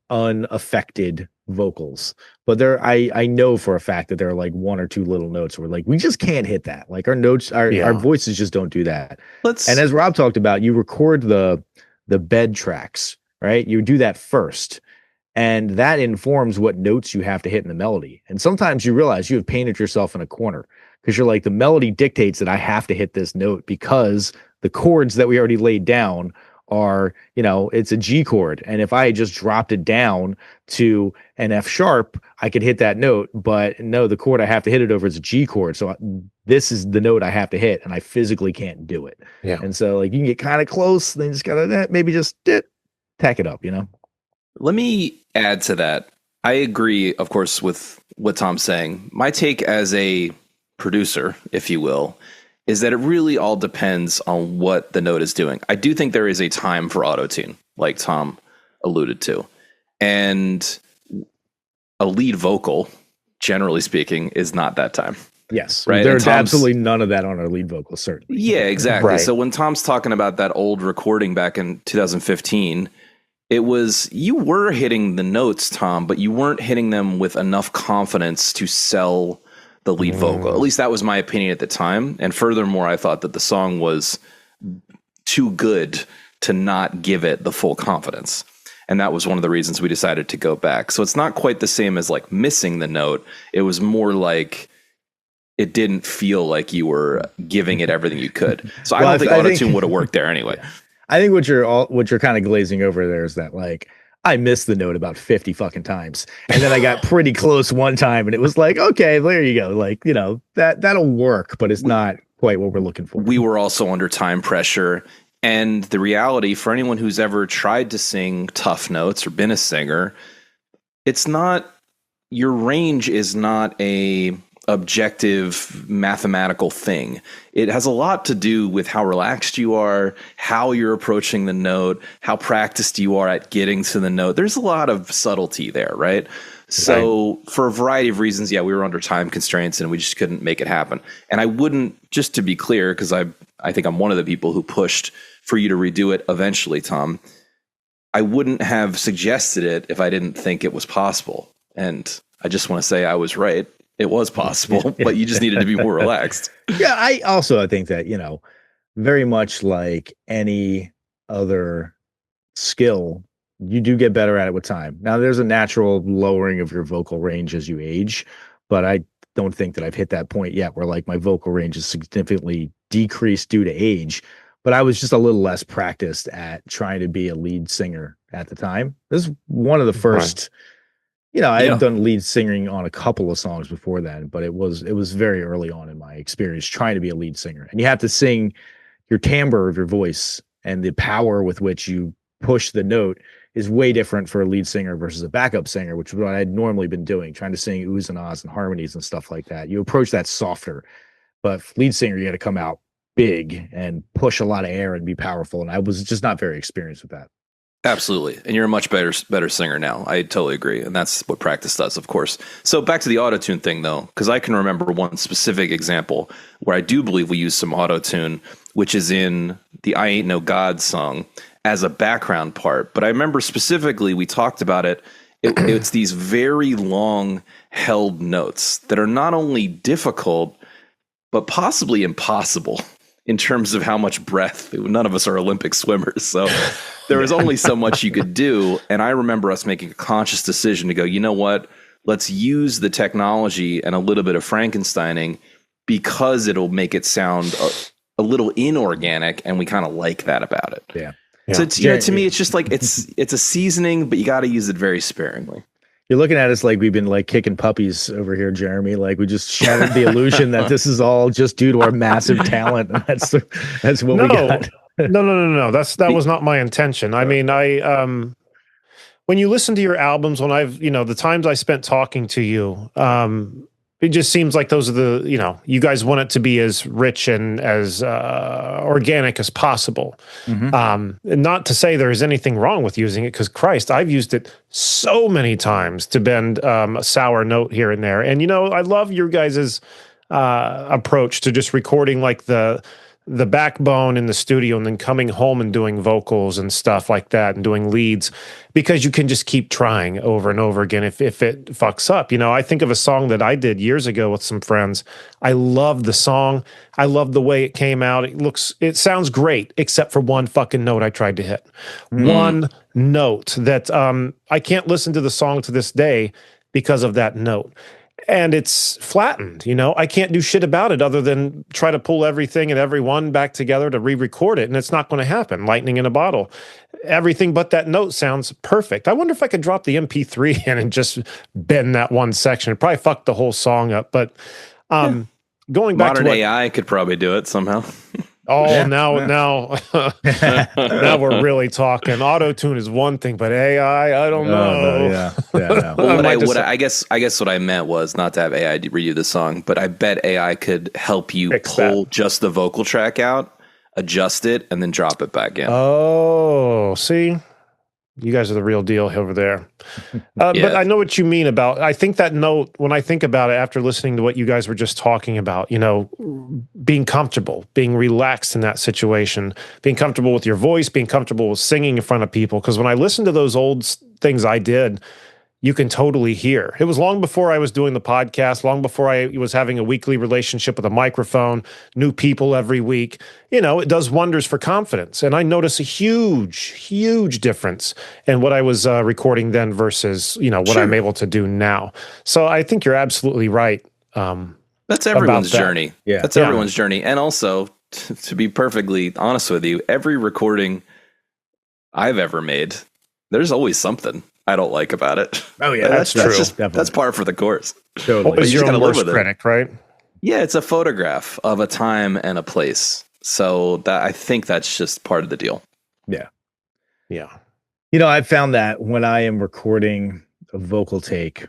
Speaker 3: unaffected vocals. But I know for a fact that there are like one or two little notes where like we just can't hit that. Like our notes, our voices just don't do that. And as Rob talked about, you record the bed tracks, right? You do that first, and that informs what notes you have to hit in the melody. And sometimes you realize you have painted yourself in a corner because you're like, the melody dictates that I have to hit this note because the chords that we already laid down are, it's a G chord. And if I just dropped it down to an F sharp, I could hit that note. But no, the chord I have to hit it over is a G chord. So this is the note I have to hit, and I physically can't do it.
Speaker 1: Yeah.
Speaker 3: And so like you can get kind of close, then you just gotta maybe just tack it up,
Speaker 2: Let me add to that. I agree, of course, with what Tom's saying. My take as a producer, if you will, is that it really all depends on what the note is doing. I do think there is a time for auto-tune, like Tom alluded to. And a lead vocal, generally speaking, is not that time.
Speaker 3: Yes.
Speaker 2: Right.
Speaker 3: There's absolutely none of that on our lead vocal, certainly.
Speaker 2: Yeah, exactly.
Speaker 1: Right.
Speaker 2: So when Tom's talking about that old recording back in 2015, it was, you were hitting the notes, Tom, but you weren't hitting them with enough confidence to sell the lead vocal. At least that was my opinion at the time. And furthermore, I thought that the song was too good to not give it the full confidence. And that was one of the reasons we decided to go back. So it's not quite the same as like missing the note. It was more like it didn't feel like you were giving it everything you could. So I don't think auto-tune would have worked there anyway.
Speaker 3: I think what you're kind of glazing over there is that like I missed the note about 50 fucking times. And then I got pretty close one time and it was like, okay, there you go. Like, that'll work, but it's not quite what we're looking for.
Speaker 2: We were also under time pressure. And the reality for anyone who's ever tried to sing tough notes or been a singer, it's not, your range is not a objective mathematical thing. It has a lot to do with how relaxed you are, how you're approaching the note, how practiced you are at getting to the note. There's a lot of subtlety there, right? So for a variety of reasons, we were under time constraints and we just couldn't make it happen. And I wouldn't, just to be clear, because I think I'm one of the people who pushed for you to redo it eventually, Tom, I wouldn't have suggested it if I didn't think it was possible. And I just want to say I was right. It was possible, but you just needed to be more relaxed.
Speaker 3: Yeah, I think that, very much like any other skill, you do get better at it with time. Now, there's a natural lowering of your vocal range as you age, but I don't think that I've hit that point yet where like my vocal range is significantly decreased due to age. But I was just a little less practiced at trying to be a lead singer at the time. This is one of the first, I had done lead singing on a couple of songs before then, but it was very early on in my experience trying to be a lead singer. And you have to sing your timbre of your voice, and the power with which you push the note is way different for a lead singer versus a backup singer, which is what I had normally been doing, trying to sing oohs and ahs and harmonies and stuff like that. You approach that softer, but lead singer, you got to come out big and push a lot of air and be powerful. And I was just not very experienced with that.
Speaker 2: Absolutely. And you're a much better singer now. I totally agree. And that's what practice does, of course. So back to the auto-tune thing, though, because I can remember one specific example where I do believe we used some auto-tune, which is in the I Ain't No God song as a background part. But I remember specifically we talked about it. It's these very long held notes that are not only difficult, but possibly impossible in terms of how much breath. None of us are Olympic swimmers, so there was only so much you could do. And I remember us making a conscious decision to go, you know what? Let's use the technology and a little bit of Frankensteining because it'll make it sound a little inorganic, and we kind of like that about it.
Speaker 3: Yeah.
Speaker 2: So it's, to me, it's just like it's a seasoning, but you got to use it very sparingly.
Speaker 3: You're looking at us like we've been like kicking puppies over here, Jeremy. Like we just shattered the illusion that this is all just due to our massive talent. That's what we got.
Speaker 1: No. That was not my intention. I mean, when you listen to your albums, when the times I spent talking to you, it just seems like those are you guys want it to be as rich and as organic as possible. And not to say there is anything wrong with using it, because Christ, I've used it so many times to bend a sour note here and there. And, I love your guys' approach to just recording like the backbone in the studio and then coming home and doing vocals and stuff like that and doing leads, because you can just keep trying over and over again if it fucks up. I think of a song that I did years ago with some friends. I love the song. I love the way it came out. It sounds great, except for one fucking note I tried to hit. One note that I can't listen to the song to this day because of that note. And it's flattened, I can't do shit about it other than try to pull everything and everyone back together to re-record it. And it's not going to happen. Lightning in a bottle. Everything but that note sounds perfect. I wonder if I could drop the MP3 in and just bend that one section. It probably fucked the whole song up. But going back
Speaker 2: Modern
Speaker 1: to
Speaker 2: AI could probably do it somehow.
Speaker 1: Now we're really talking. Auto-tune is one thing, but AI, I don't know.
Speaker 3: No.
Speaker 2: Well, I guess what I meant was not to have AI redo the song, but I bet AI could help you pull just the vocal track out, adjust it, and then drop it back in.
Speaker 1: Oh, see? You guys are the real deal over there. But I know what you mean about, I think that note, when I think about it after listening to what you guys were just talking about, being comfortable, being relaxed in that situation, being comfortable with your voice, being comfortable with singing in front of people. Because when I listen to those old things I did, you can totally hear. It was long before I was doing the podcast, long before I was having a weekly relationship with a microphone, new people every week. It does wonders for confidence. And I notice a huge difference in what I was recording then versus, what I'm able to do now. So I think you're absolutely right.
Speaker 2: That's everyone's journey.
Speaker 3: Yeah.
Speaker 2: That's everyone's journey. And also, to be perfectly honest with you, every recording I've ever made, there's always something I don't like about it.
Speaker 3: Oh yeah,
Speaker 2: that's
Speaker 3: true.
Speaker 2: That's par for the course.
Speaker 3: Totally.
Speaker 1: Always your own worst critic, right?
Speaker 2: Yeah, it's a photograph of a time and a place. So I think that's just part of the deal.
Speaker 3: Yeah.
Speaker 1: I
Speaker 3: found that when I am recording a vocal take,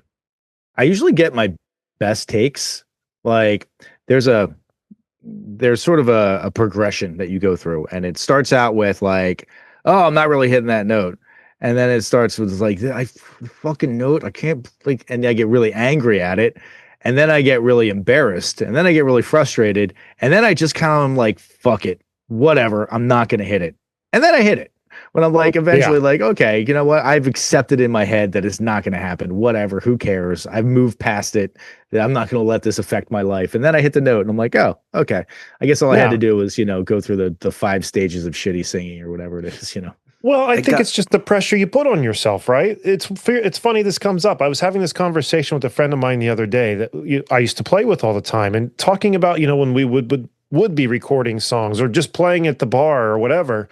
Speaker 3: I usually get my best takes. Like there's sort of a progression that you go through, and it starts out with like, oh, I'm not really hitting that note. And then it starts with like, I fucking note, I can't, like, and I get really angry at it. And then I get really embarrassed. And then I get really frustrated. And then I just kind of am like, fuck it, whatever, I'm not going to hit it. And then I hit it. when I'm like eventually
Speaker 1: Yeah.
Speaker 3: like, okay, you know what? I've accepted in my head that it's not going to happen. Whatever, who cares? I've moved past it. That I'm not going to let this affect my life. And then I hit the note and I'm like, oh, okay. I guess all I had to
Speaker 1: Yeah.
Speaker 3: do was, go through the 5 stages of shitty singing or whatever it is.
Speaker 1: Well, I
Speaker 2: I
Speaker 1: think
Speaker 2: got
Speaker 1: it's just the pressure you put on yourself, right? It's funny this comes up. I was having this conversation with a friend of mine the other day that I used to play with all the time, and talking about when we would be recording songs or just playing at the bar or whatever,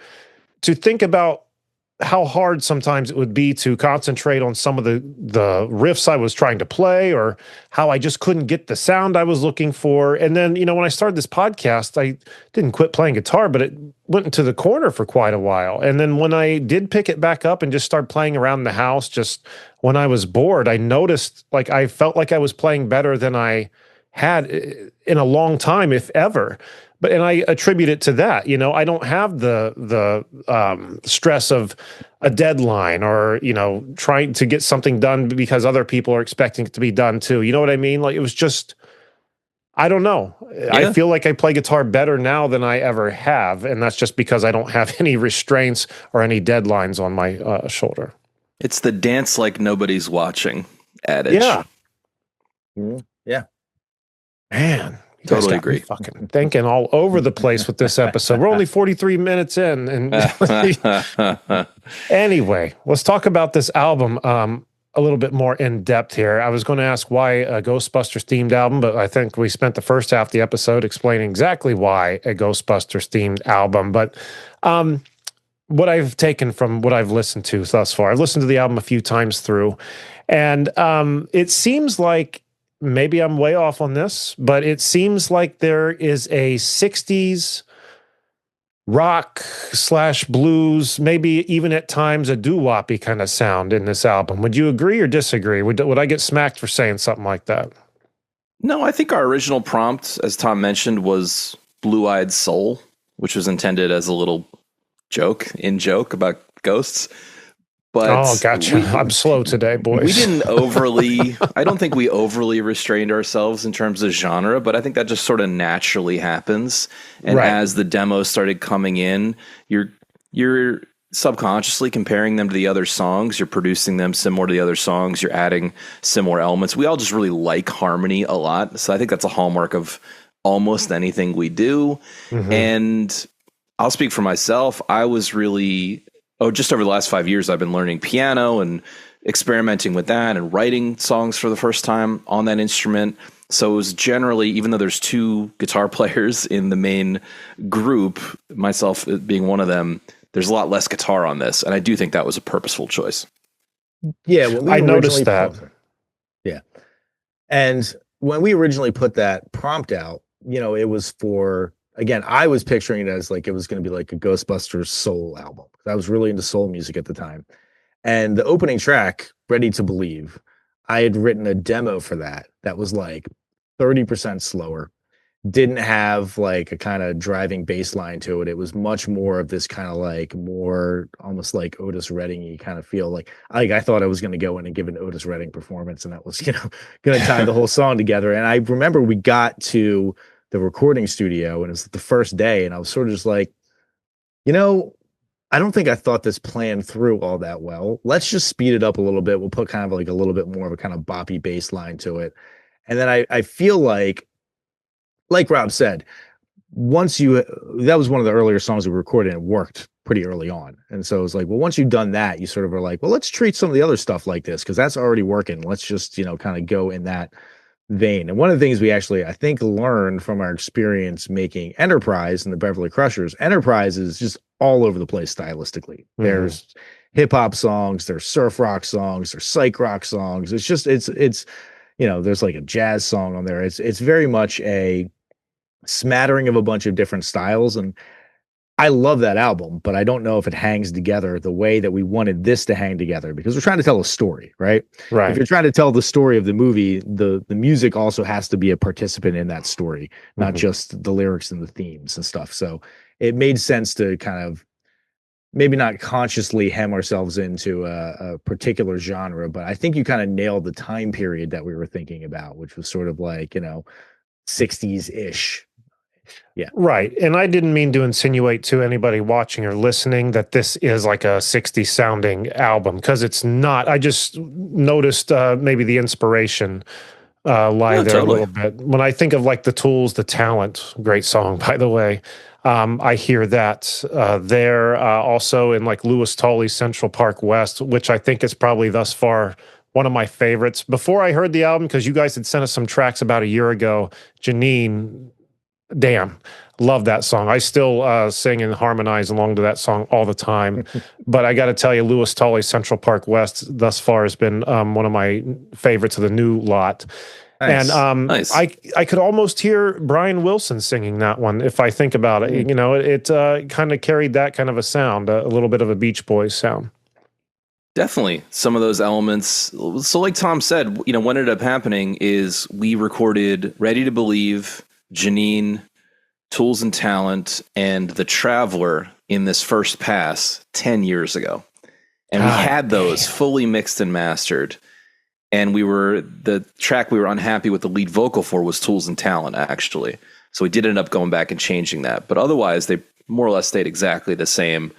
Speaker 1: to think about how hard sometimes it would be to concentrate on some of the riffs I was trying to play, or how I just couldn't get the sound I was looking for. And then, when I started this podcast, I didn't quit playing guitar, but it went into the corner for quite a while. And then when I did pick it back up and just start playing around the house, just when I was bored, I noticed like I felt like I was playing better than I had in a long time, if ever. And I attribute it to that. I don't have the stress of a deadline, or trying to get something done because other people are expecting it to be done too. You know what I mean? Like, it was just, I don't know. I
Speaker 2: Yeah.
Speaker 1: feel like I play guitar better now than I ever have, and that's just because I don't have any restraints or any deadlines on my shoulder.
Speaker 2: It's the dance like nobody's watching adage.
Speaker 1: Yeah,
Speaker 3: Yeah.
Speaker 1: man. You guys
Speaker 2: Totally
Speaker 1: got me
Speaker 2: agree.
Speaker 1: fucking thinking all over the place with this episode. We're only 43 minutes in, and anyway, let's talk about this album a little bit more in depth here. I was going to ask why a Ghostbusters themed album, but I think we spent the first half of the episode explaining exactly why a Ghostbusters themed album. But what I've taken from what I've listened to thus far, I've listened to the album a few times through, and it seems like, maybe I'm way off on this, but it seems like there is a 60s rock/blues, maybe even at times a doo-woppy kind of sound in this album. Would you agree or disagree? Would I get smacked for saying something like that?
Speaker 2: No, I think our original prompt, as Tom mentioned, was Blue-Eyed Soul, which was intended as a little joke about ghosts. But
Speaker 1: Oh, gotcha. I'm slow today, boys.
Speaker 2: We didn't I don't think we overly restrained ourselves in terms of genre, but I think that just sort of naturally happens. And
Speaker 1: Right.
Speaker 2: as the demos started coming in, you're subconsciously comparing them to the other songs. You're producing them similar to the other songs. You're adding similar elements. We all just really like harmony a lot. So I think that's a hallmark of almost anything we do.
Speaker 1: Mhm.
Speaker 2: And I'll speak for myself. I was really... just over the last 5 years, I've been learning piano and experimenting with that and writing songs for the first time on that instrument. So it was generally, even though there's 2 guitar players in the main group, myself being one of them, there's a lot less guitar on this. And I do think that was a purposeful choice.
Speaker 3: Yeah.
Speaker 1: I noticed that.
Speaker 3: Yeah. And when we originally put that prompt out, it was for, again, I was picturing it as like it was going to be like a Ghostbusters soul album. I was really into soul music at the time. And the opening track, Ready to Believe, I had written a demo for that was like 30% slower. Didn't have like a kind of driving bass line to it. It was much more of this kind of like more almost like Otis Redding-y kind of feel. Like I thought I was going to go in and give an Otis Redding performance, and that was, going to tie the whole song together. And I remember we got to the recording studio and it was the first day, and I was sort of just like, I don't think I thought this plan through all that well. Let's just speed it up a little bit. We'll put kind of like a little bit more of a kind of boppy bass line to it. And then I feel like Rob said, that was one of the earlier songs we recorded and it worked pretty early on. And so it was like, well, once you've done that, you sort of are like, well, let's treat some of the other stuff like this because that's already working. Let's just, kind of go in that vein. And one of the things we actually, I think, learned from our experience making Enterprise and the Beverly Crushers, Enterprise is just all over the place stylistically.
Speaker 1: Mhm.
Speaker 3: There's hip hop songs, there's surf rock songs, there's psych rock songs. It's just, it's, there's like a jazz song on there. It's very much a smattering of a bunch of different styles. And I love that album, but I don't know if it hangs together the way that we wanted this to hang together because we're trying to tell a story, right?
Speaker 1: Right.
Speaker 3: If you're trying to tell the story of the movie, the music also has to be a participant in that story, not just the lyrics and the themes and stuff. So it made sense to kind of maybe not consciously hem ourselves into a particular genre, but I think you kind of nailed the time period that we were thinking about, which was sort of like, 60s-ish. Yeah.
Speaker 1: Right. And I didn't mean to insinuate to anybody watching or listening that this is like a 60s sounding album, because it's not. I just noticed maybe the inspiration lie
Speaker 2: No,
Speaker 1: there a
Speaker 2: totally.
Speaker 1: little bit. When I think of like the Tools, the Talent, great song, by the way, I hear that there. Also in like Louis Tully's Central Park West, which I think is probably thus far one of my favorites. Before I heard the album, because you guys had sent us some tracks about a year ago, Janine, damn, love that song. I still sing and harmonize along to that song all the time. But I got to tell you, Louis Tully's Central Park West thus far has been one of my favorites of the new lot. And
Speaker 3: Nice.
Speaker 2: Nice.
Speaker 1: I could almost hear Brian Wilson singing that one if I think about it. You know, it kind of carried that kind of a sound, a little bit of a Beach Boys sound.
Speaker 2: Definitely some of those elements. So like Tom said, you know, what ended up happening is we recorded Ready to Believe, Janine, Tools and Talent, and The Traveler in this first pass 10 years ago. And we had those fully mixed and mastered. And the track we were unhappy with the lead vocal for was Tools and Talent, actually. So we did end up going back and changing that. But otherwise, they more or less stayed exactly the same.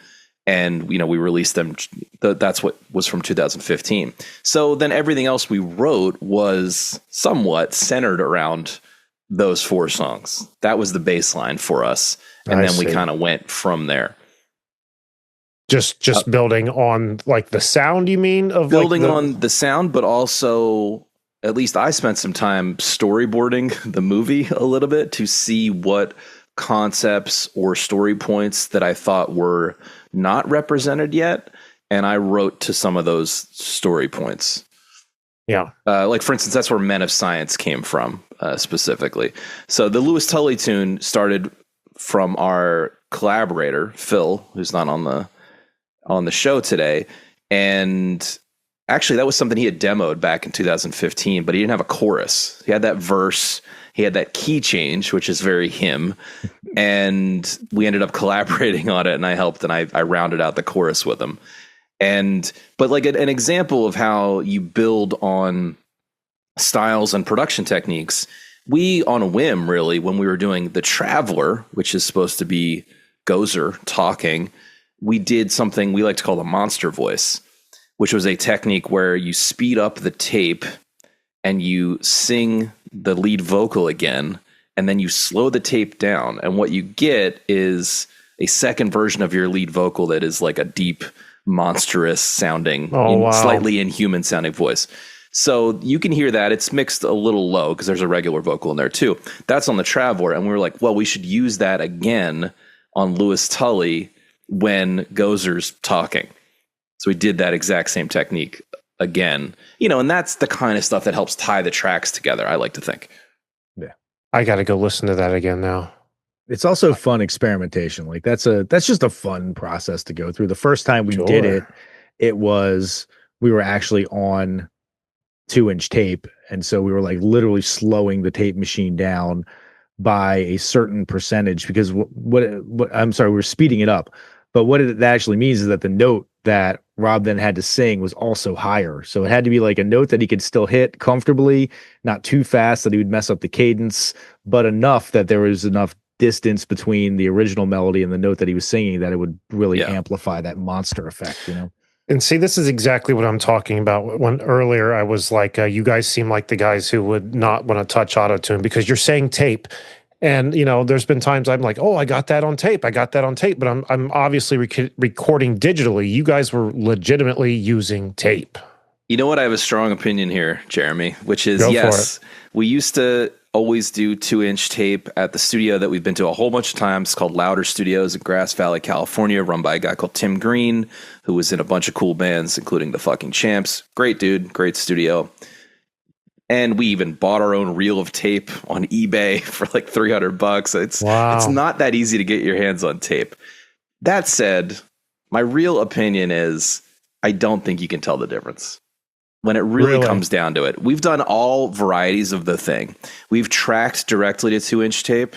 Speaker 2: And, you know, we released them. That's what was from 2015. So then everything else we wrote was somewhat centered around those 4 songs. That was the baseline for us. And then we kind of went from there.
Speaker 1: Just building on like the sound, you mean? Of
Speaker 2: building
Speaker 1: like
Speaker 2: on the sound, but also at least I spent some time storyboarding the movie a little bit to see what concepts or story points that I thought were not represented yet. And I wrote to some of those story points.
Speaker 1: Yeah.
Speaker 2: Like, for instance, that's where Men of Science came from specifically. So the Louis Tully tune started from our collaborator, Phil, who's not on the show today. And actually, that was something he had demoed back in 2015, but he didn't have a chorus. He had that verse. He had that key change, which is very him. And we ended up collaborating on it, and I helped, and I rounded out the chorus with him. But like an example of how you build on styles and production techniques, we, on a whim, really, when we were doing The Traveler, which is supposed to be Gozer talking, we did something we like to call the monster voice, which was a technique where you speed up the tape and you sing the lead vocal again, and then you slow the tape down. And what you get is a second version of your lead vocal that is like a deep, monstrous sounding, slightly inhuman sounding voice. So you can hear that. It's mixed a little low because there's a regular vocal in there too. That's on The Traveler. And we were like, well, we should use that again on Louis Tully when Gozer's talking. So we did that exact same technique again, you know, and that's the kind of stuff that helps tie the tracks together, I like to think.
Speaker 3: Yeah.
Speaker 1: I got to go listen to that again now.
Speaker 3: It's also fun experimentation. Like that's just a fun process to go through. The first time we did it was, we were actually on 2-inch tape. And so we were like literally slowing the tape machine down by a certain percentage, because what I'm sorry, we were speeding it up. But what that actually means is that the note that Rob then had to sing was also higher. So it had to be like a note that he could still hit comfortably, not too fast that he would mess up the cadence, but enough that there was enough distance between the original melody and the note that he was singing that it would really amplify that monster effect, you know?
Speaker 1: And see, this is exactly what I'm talking about. When earlier I was like, you guys seem like the guys who would not want to touch auto-tune because you're saying tape. And, you know, there's been times I'm like, oh, I got that on tape. But I'm obviously recording digitally. You guys were legitimately using tape.
Speaker 2: You know what? I have a strong opinion here, Jeremy, which is, yes, we used to always do 2-inch tape at the studio that we've been to a whole bunch of times. It's called Louder Studios in Grass Valley, California, run by a guy called Tim Green, who was in a bunch of cool bands, including the fucking Champs. Great dude, great studio. And we even bought our own reel of tape on eBay for like $300. It's not that easy to get your hands on tape. That said, my real opinion is I don't think you can tell the difference when it really comes down to it. We've done all varieties of the thing. We've tracked directly to 2-inch tape.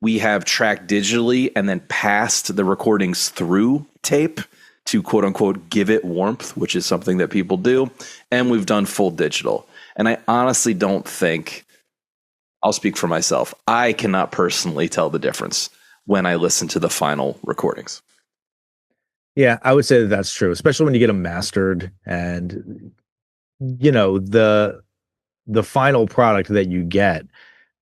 Speaker 2: We have tracked digitally and then passed the recordings through tape to quote unquote give it warmth, which is something that people do. And we've done full digital. And I honestly don't think I'll speak for myself. I cannot personally tell the difference when I listen to the final recordings.
Speaker 3: Yeah, I would say that that's true, especially when you get them mastered, and the final product that you get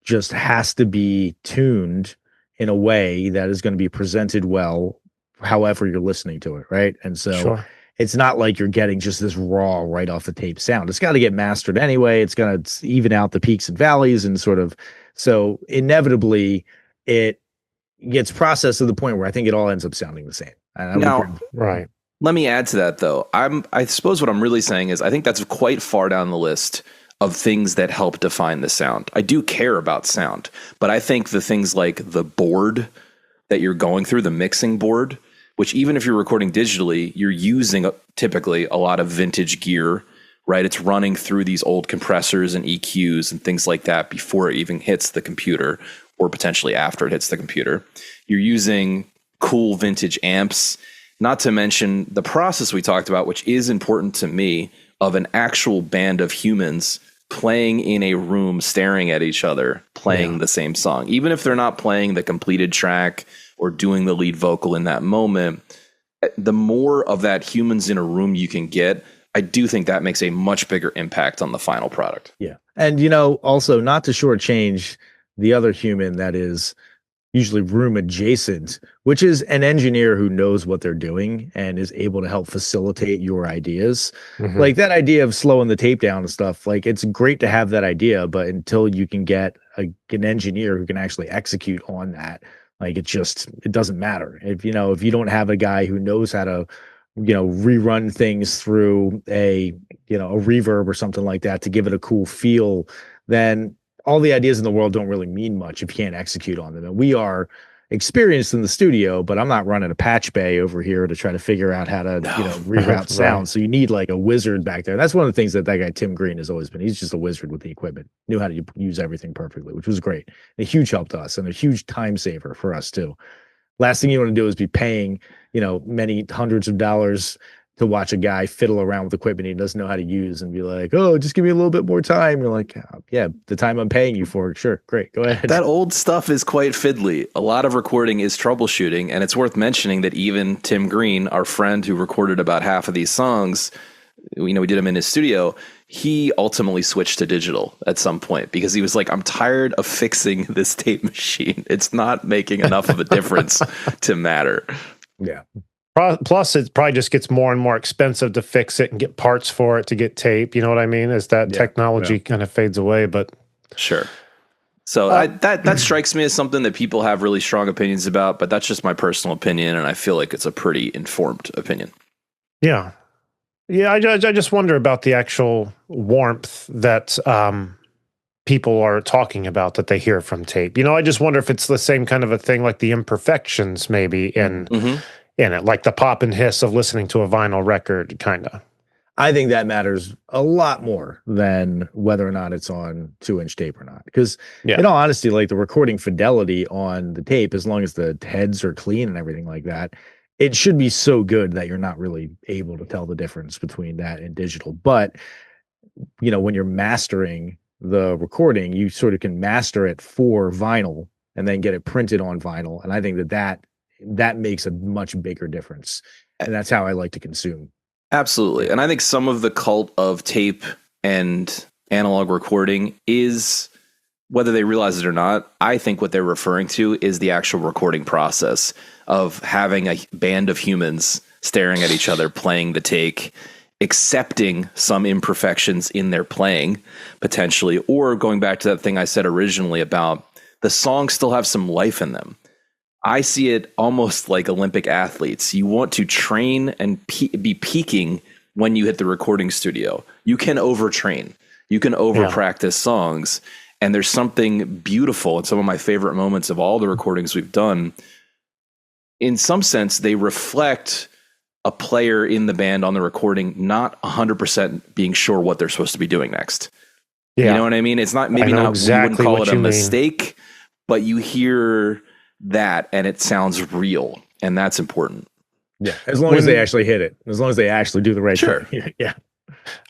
Speaker 3: just has to be tuned in a way that is going to be presented well, however you're listening to it, right? And so
Speaker 1: Sure.
Speaker 3: it's not like you're getting just this raw right off the tape sound. It's got to get mastered anyway. It's going to even out the peaks and valleys and sort of, so inevitably it gets processed to the point where I think it all ends up sounding the same. And I would
Speaker 2: Now,
Speaker 3: agree.
Speaker 1: Right.
Speaker 2: let me add to that, though. I suppose what I'm really saying is I think that's quite far down the list of things that help define the sound. I do care about sound, but I think the things like the board that you're going through, the mixing board, which even if you're recording digitally, you're using typically a lot of vintage gear, right? It's running through these old compressors and EQs and things like that before it even hits the computer, or potentially after it hits the computer. You're using cool vintage amps, not to mention the process we talked about, which is important to me, of an actual band of humans playing in a room, staring at each other, playing the same song. Even if they're not playing the completed track or doing the lead vocal in that moment, the more of that humans in a room you can get, I do think that makes a much bigger impact on the final product.
Speaker 3: Yeah. And, also not to shortchange the other human that is usually room adjacent, which is an engineer who knows what they're doing and is able to help facilitate your ideas.
Speaker 1: Mhm.
Speaker 3: Like that idea of slowing the tape down and stuff, like it's great to have that idea, but until you can get an engineer who can actually execute on that, like it doesn't matter. If you don't have a guy who knows how to, rerun things through a reverb or something like that to give it a cool feel, then all the ideas in the world don't really mean much if you can't execute on them. And we are experienced in the studio, but I'm not running a patch bay over here to try to figure out how to, reroute sound.
Speaker 1: Right.
Speaker 3: So you need like a wizard back there. That's one of the things that guy, Tim Green, has always been. He's just a wizard with the equipment, knew how to use everything perfectly, which was great. A huge help to us and a huge time saver for us too. Last thing you want to do is be paying, many hundreds of dollars to watch a guy fiddle around with equipment he doesn't know how to use and be like, oh, just give me a little bit more time. You're like, yeah, the time I'm paying you for. Sure. Great. Go ahead.
Speaker 2: That old stuff is quite fiddly. A lot of recording is troubleshooting. And it's worth mentioning that even Tim Green, our friend who recorded about half of these songs, we did them in his studio. He ultimately switched to digital at some point because he was like, I'm tired of fixing this tape machine. It's not making enough of a difference to matter.
Speaker 3: Yeah.
Speaker 1: Plus, it probably just gets more and more expensive to fix it and get parts for it to get tape. You know what I mean? As that technology kind of fades away. But
Speaker 2: sure. So that strikes me as something that people have really strong opinions about, but that's just my personal opinion, and I feel like it's a pretty informed opinion.
Speaker 1: Yeah. Yeah, I just wonder about the actual warmth that people are talking about that they hear from tape. I just wonder if it's the same kind of a thing, like the imperfections maybe in it, like the pop and hiss of listening to a vinyl record, kind of.
Speaker 3: I think that matters a lot more than whether or not it's on 2-inch tape or not. Because in all honesty, like the recording fidelity on the tape, as long as the heads are clean and everything like that, it should be so good that you're not really able to tell the difference between that and digital. But, when you're mastering the recording, you sort of can master it for vinyl and then get it printed on vinyl. And I think that makes a much bigger difference. And that's how I like to consume.
Speaker 2: Absolutely. And I think some of the cult of tape and analog recording is, whether they realize it or not, I think what they're referring to is the actual recording process of having a band of humans staring at each other, playing the take, accepting some imperfections in their playing, potentially, or going back to that thing I said originally about the songs still have some life in them. I see it almost like Olympic athletes. You want to train and be peaking when you hit the recording studio. You can overtrain. You can over-practice songs. And there's something beautiful in some of my favorite moments of all the recordings we've done. In some sense, they reflect a player in the band on the recording not 100% being sure what they're supposed to be doing next. Yeah. You know what I mean? It's not, maybe not, exactly, we wouldn't call it a mistake, but you hear that and it sounds real, and that's important.
Speaker 3: Yeah, as long as they actually hit it, as long as they actually do the right thing. Yeah.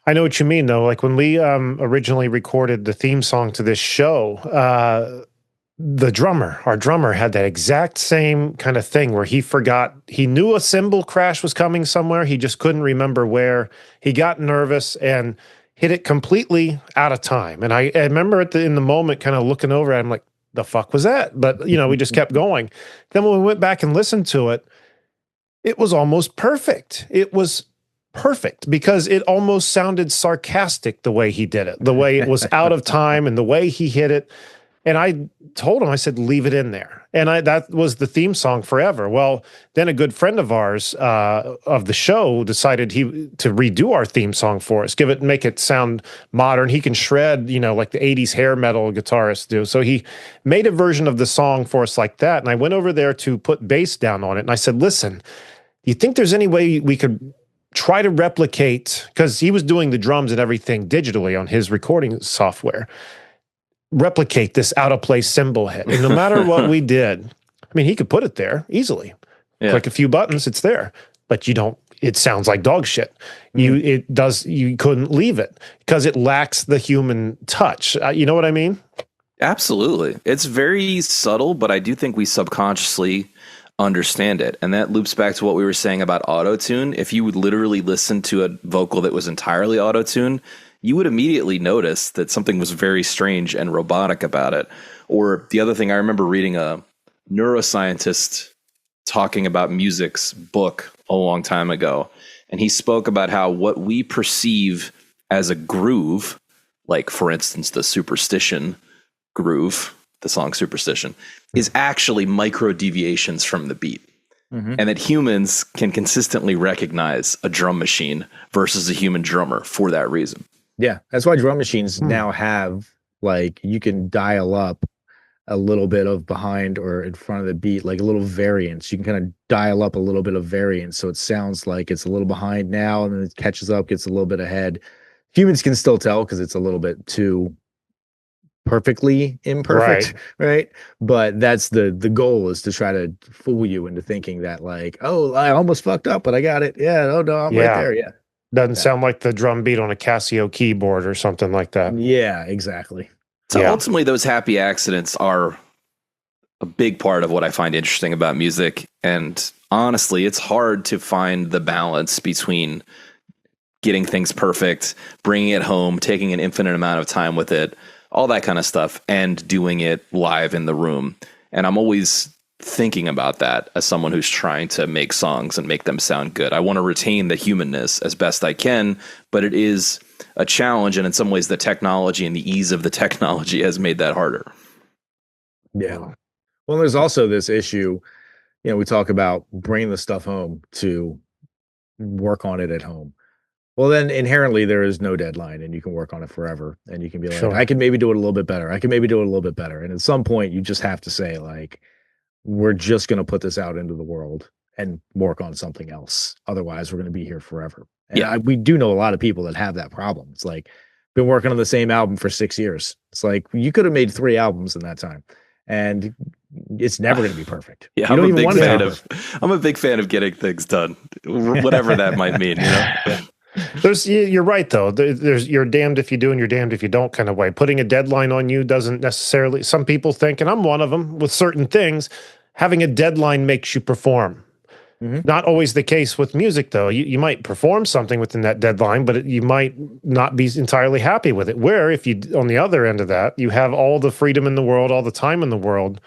Speaker 1: I know what you mean, though. Like when we originally recorded the theme song to this show, our drummer had that exact same kind of thing where he knew a cymbal crash was coming somewhere. He just couldn't remember where. He got nervous and hit it completely out of time. And I remember in the moment kind of looking over at him like, the fuck was that? But, we just kept going. Then when we went back and listened to it, it was almost perfect. It was perfect because it almost sounded sarcastic the way he did it, the way it was out of time and the way he hit it. And I told him, I said, leave it in there. And that was the theme song forever. Well, then a good friend of ours of the show decided to redo our theme song for us, make it sound modern. He can shred, like the 80s hair metal guitarists do. So he made a version of the song for us like that. And I went over there to put bass down on it. And I said, listen, do you think there's any way we could try to replicate, because he was doing the drums and everything digitally on his recording software, replicate this out of place cymbal hit. And no matter what we did, I mean, he could put it there easily. Yeah. Click a few buttons, it's there. But it sounds like dog shit. You couldn't leave it because it lacks the human touch. You know what I mean?
Speaker 2: Absolutely. It's very subtle, but I do think we subconsciously understand it. And that loops back to what we were saying about auto-tune. If you would literally listen to a vocal that was entirely auto-tune, you would immediately notice that something was very strange and robotic about it. Or the other thing, I remember reading a neuroscientist talking about music's book a long time ago. And he spoke about how what we perceive as a groove, like for instance, the Superstition groove, the song Superstition, is actually micro deviations from the beat. Mm-hmm. And that humans can consistently recognize a drum machine versus a human drummer for that reason.
Speaker 3: Yeah, that's why drum machines now have, like, you can dial up a little bit of behind or in front of the beat, like a little variance. You can kind of dial up a little bit of variance so it sounds like it's a little behind now and then it catches up, gets a little bit ahead. Humans can still tell because it's a little bit too perfectly imperfect, right? But that's the goal, is to try to fool you into thinking that, like, oh, I almost fucked up, but I got it. Yeah, oh no, I'm right there. Yeah.
Speaker 1: Doesn't sound like the drum beat on a Casio keyboard or something like that.
Speaker 3: Yeah, exactly.
Speaker 2: So ultimately, those happy accidents are a big part of what I find interesting about music. And honestly, it's hard to find the balance between getting things perfect, bringing it home, taking an infinite amount of time with it, all that kind of stuff, and doing it live in the room. And I'm always thinking about that as someone who's trying to make songs and make them sound good. I want to retain the humanness as best I can, but it is a challenge. And in some ways, the technology and the ease of the technology has made that harder.
Speaker 3: Yeah. Well, there's also this issue, we talk about bringing the stuff home to work on it at home. Well, then inherently there is no deadline and you can work on it forever. And you can be like, I can maybe do it a little bit better. I can maybe do it a little bit better. And at some point you just have to say, like, we're just going to put this out into the world and work on something else. Otherwise, we're going to be here forever. And we do know a lot of people that have that problem. It's like, been working on the same album for 6 years. It's like, you could have made 3 albums in that time. And it's never going to be perfect.
Speaker 2: Yeah, I'm a big fan of getting things done, whatever that might mean.
Speaker 1: You're right though. You're damned if you do and you're damned if you don't kind of way. Putting a deadline on you doesn't necessarily. Some people think, and I'm one of them, with certain things, having a deadline makes you perform. Mm-hmm. Not always the case with music though. You might perform something within that deadline, but you might not be entirely happy with it. Where if you, on the other end of that, you have all the freedom in the world, all the time in the world,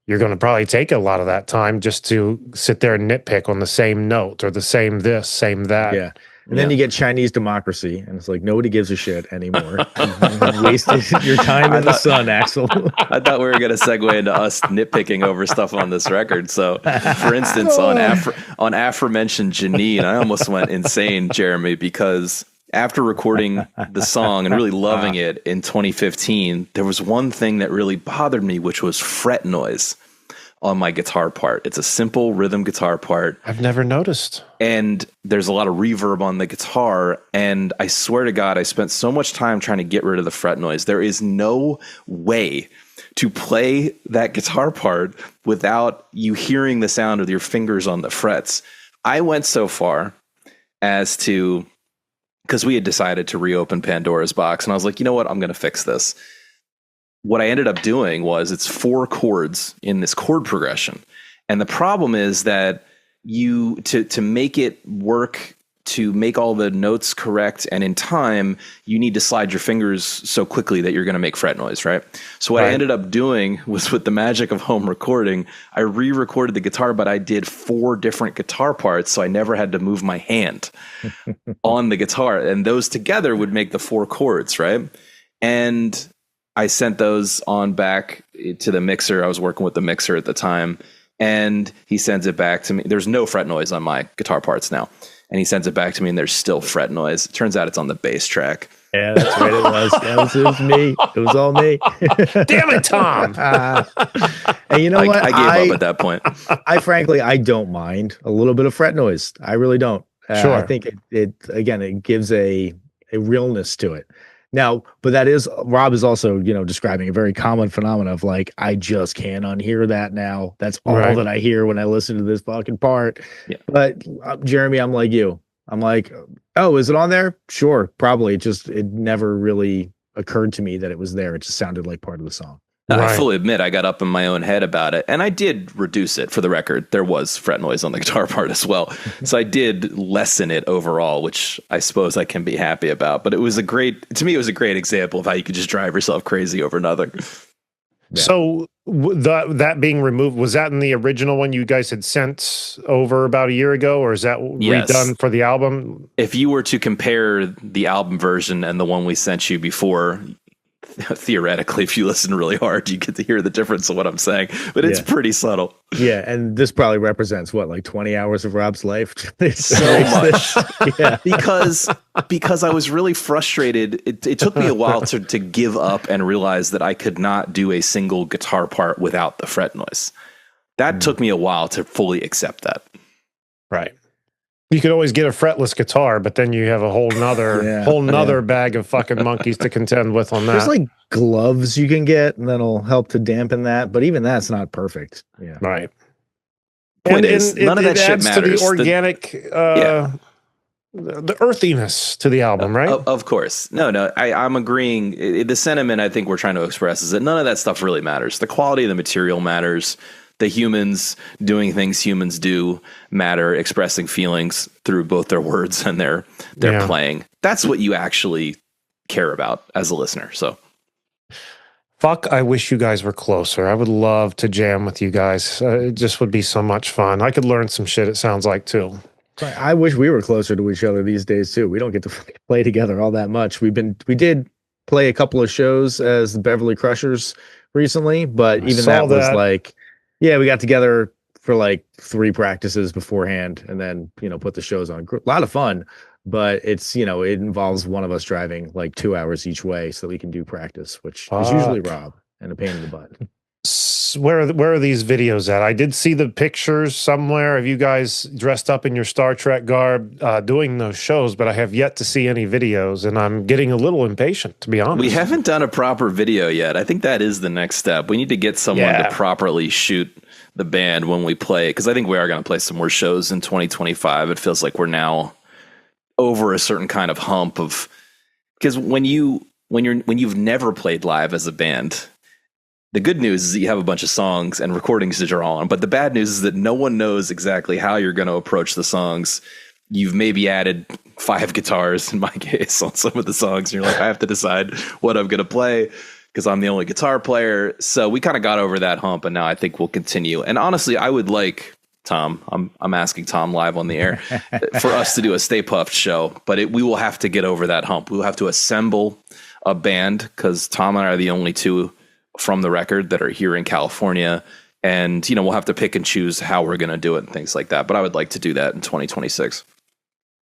Speaker 1: you're going to probably take a lot of that time just to sit there and nitpick on the same note or the same this, same that.
Speaker 3: Yeah. And then you get Chinese democracy, and it's like, nobody gives a shit anymore. You wasted your time in the sun, Axel.
Speaker 2: I thought we were going to segue into us nitpicking over stuff on this record. So, for instance, on aforementioned Janine, I almost went insane, Jeremy, because after recording the song and really loving it in 2015, there was one thing that really bothered me, which was fret noise on my guitar part. It's a simple rhythm guitar part.
Speaker 1: I've never noticed.
Speaker 2: And there's a lot of reverb on the guitar. And I swear to God, I spent so much time trying to get rid of the fret noise. There is no way to play that guitar part without you hearing the sound of your fingers on the frets. I went so far as to because we had decided to reopen Pandora's box, and I was like, you know what, I'm going to fix this. What I ended up doing was it's 4 chords in this chord progression. And the problem is that you to make it work, to make all the notes correct and in time, you need to slide your fingers so quickly that you're going to make fret noise, right? So what I ended up doing was, with the magic of home recording, I re-recorded the guitar, but I did 4 different guitar parts, so I never had to move my hand on the guitar. And those together would make the 4 chords, right? And I sent those on back to the mixer. I was working with the mixer at the time, and he sends it back to me. There's no fret noise on my guitar parts now. And he sends it back to me, and there's still fret noise. It turns out it's on the bass track.
Speaker 3: Yeah, that's right. It was. It was me. It was all me.
Speaker 1: Damn it, Tom.
Speaker 3: And you know what?
Speaker 2: I gave up at that point.
Speaker 3: I frankly, I don't mind a little bit of fret noise. I really don't.
Speaker 1: Sure.
Speaker 3: I think it gives a realness to it. Now, but that is, Rob is also, describing a very common phenomenon of like, I just can't unhear that now. That's all that I hear when I listen to this fucking part. Yeah. But Jeremy, I'm like you. I'm like, oh, is it on there? Sure, probably. It never really occurred to me that it was there. It just sounded like part of the song.
Speaker 2: I fully admit I got up in my own head about it, and I did reduce it. For the record, there was fret noise on the guitar part as well. So I did lessen it overall, which I suppose I can be happy about. But it was a great example of how you could just drive yourself crazy over nothing.
Speaker 1: Yeah. So that being removed, was that in the original one you guys had sent over about a year ago, or is that redone for the album?
Speaker 2: If you were to compare the album version and the one we sent you before, theoretically, if you listen really hard, you get to hear the difference of what I'm saying, but it's pretty subtle.
Speaker 3: Yeah, and this probably represents like 20 hours of Rob's life.
Speaker 2: It's so much. Yeah, because I was really frustrated. It took me a while to give up and realize that I could not do a single guitar part without the fret noise. That took me a while to fully accept that.
Speaker 1: Right. You could always get a fretless guitar, but then you have a whole nother bag of fucking monkeys to contend with on that.
Speaker 3: There's like gloves you can get, and that'll help to dampen that, but even that's not perfect. Yeah.
Speaker 1: Right.
Speaker 2: Point is, none of that shit
Speaker 1: matters. To the organic, the earthiness to the album, right?
Speaker 2: Of course. No, I'm agreeing. The sentiment I think we're trying to express is that none of that stuff really matters. The quality of the material matters. The humans doing things humans do matter, expressing feelings through both their words and their playing. That's what you actually care about as a listener. So,
Speaker 1: fuck, I wish you guys were closer. I would love to jam with you guys. It just would be so much fun. I could learn some shit, it sounds like, too.
Speaker 3: I wish we were closer to each other these days, too. We don't get to play together all that much. We did play a couple of shows as the Beverly Crushers recently, but even that was like... Yeah, we got together for like 3 practices beforehand and then, put the shows on. A lot of fun, but it's, it involves one of us driving like 2 hours each way so that we can do practice, which is usually Rob and a pain in the butt.
Speaker 1: Where are these videos at? I did see the pictures somewhere of you guys dressed up in your Star Trek garb doing those shows, but I have yet to see any videos, and I'm getting a little impatient, to be honest.
Speaker 2: We haven't done a proper video yet. I think that is the next step. We need to get someone to properly shoot the band when we play, because I think we are going to play some more shows in 2025. It feels like we're now over a certain kind of hump of, because when you've never played live as a band, the good news is that you have a bunch of songs and recordings to draw on, but the bad news is that no one knows exactly how you're going to approach the songs. You've maybe added 5 guitars in my case on some of the songs, and you're like, I have to decide what I'm going to play because I'm the only guitar player. So we kind of got over that hump, and now I think we'll continue. And honestly, I would like Tom, I'm asking Tom live on the air for us to do a Stay Puft show, but we will have to get over that hump. We'll have to assemble a band because Tom and I are the only 2 from the record that are here in California, and we'll have to pick and choose how we're going to do it and things like that, but I would like to do that in 2026.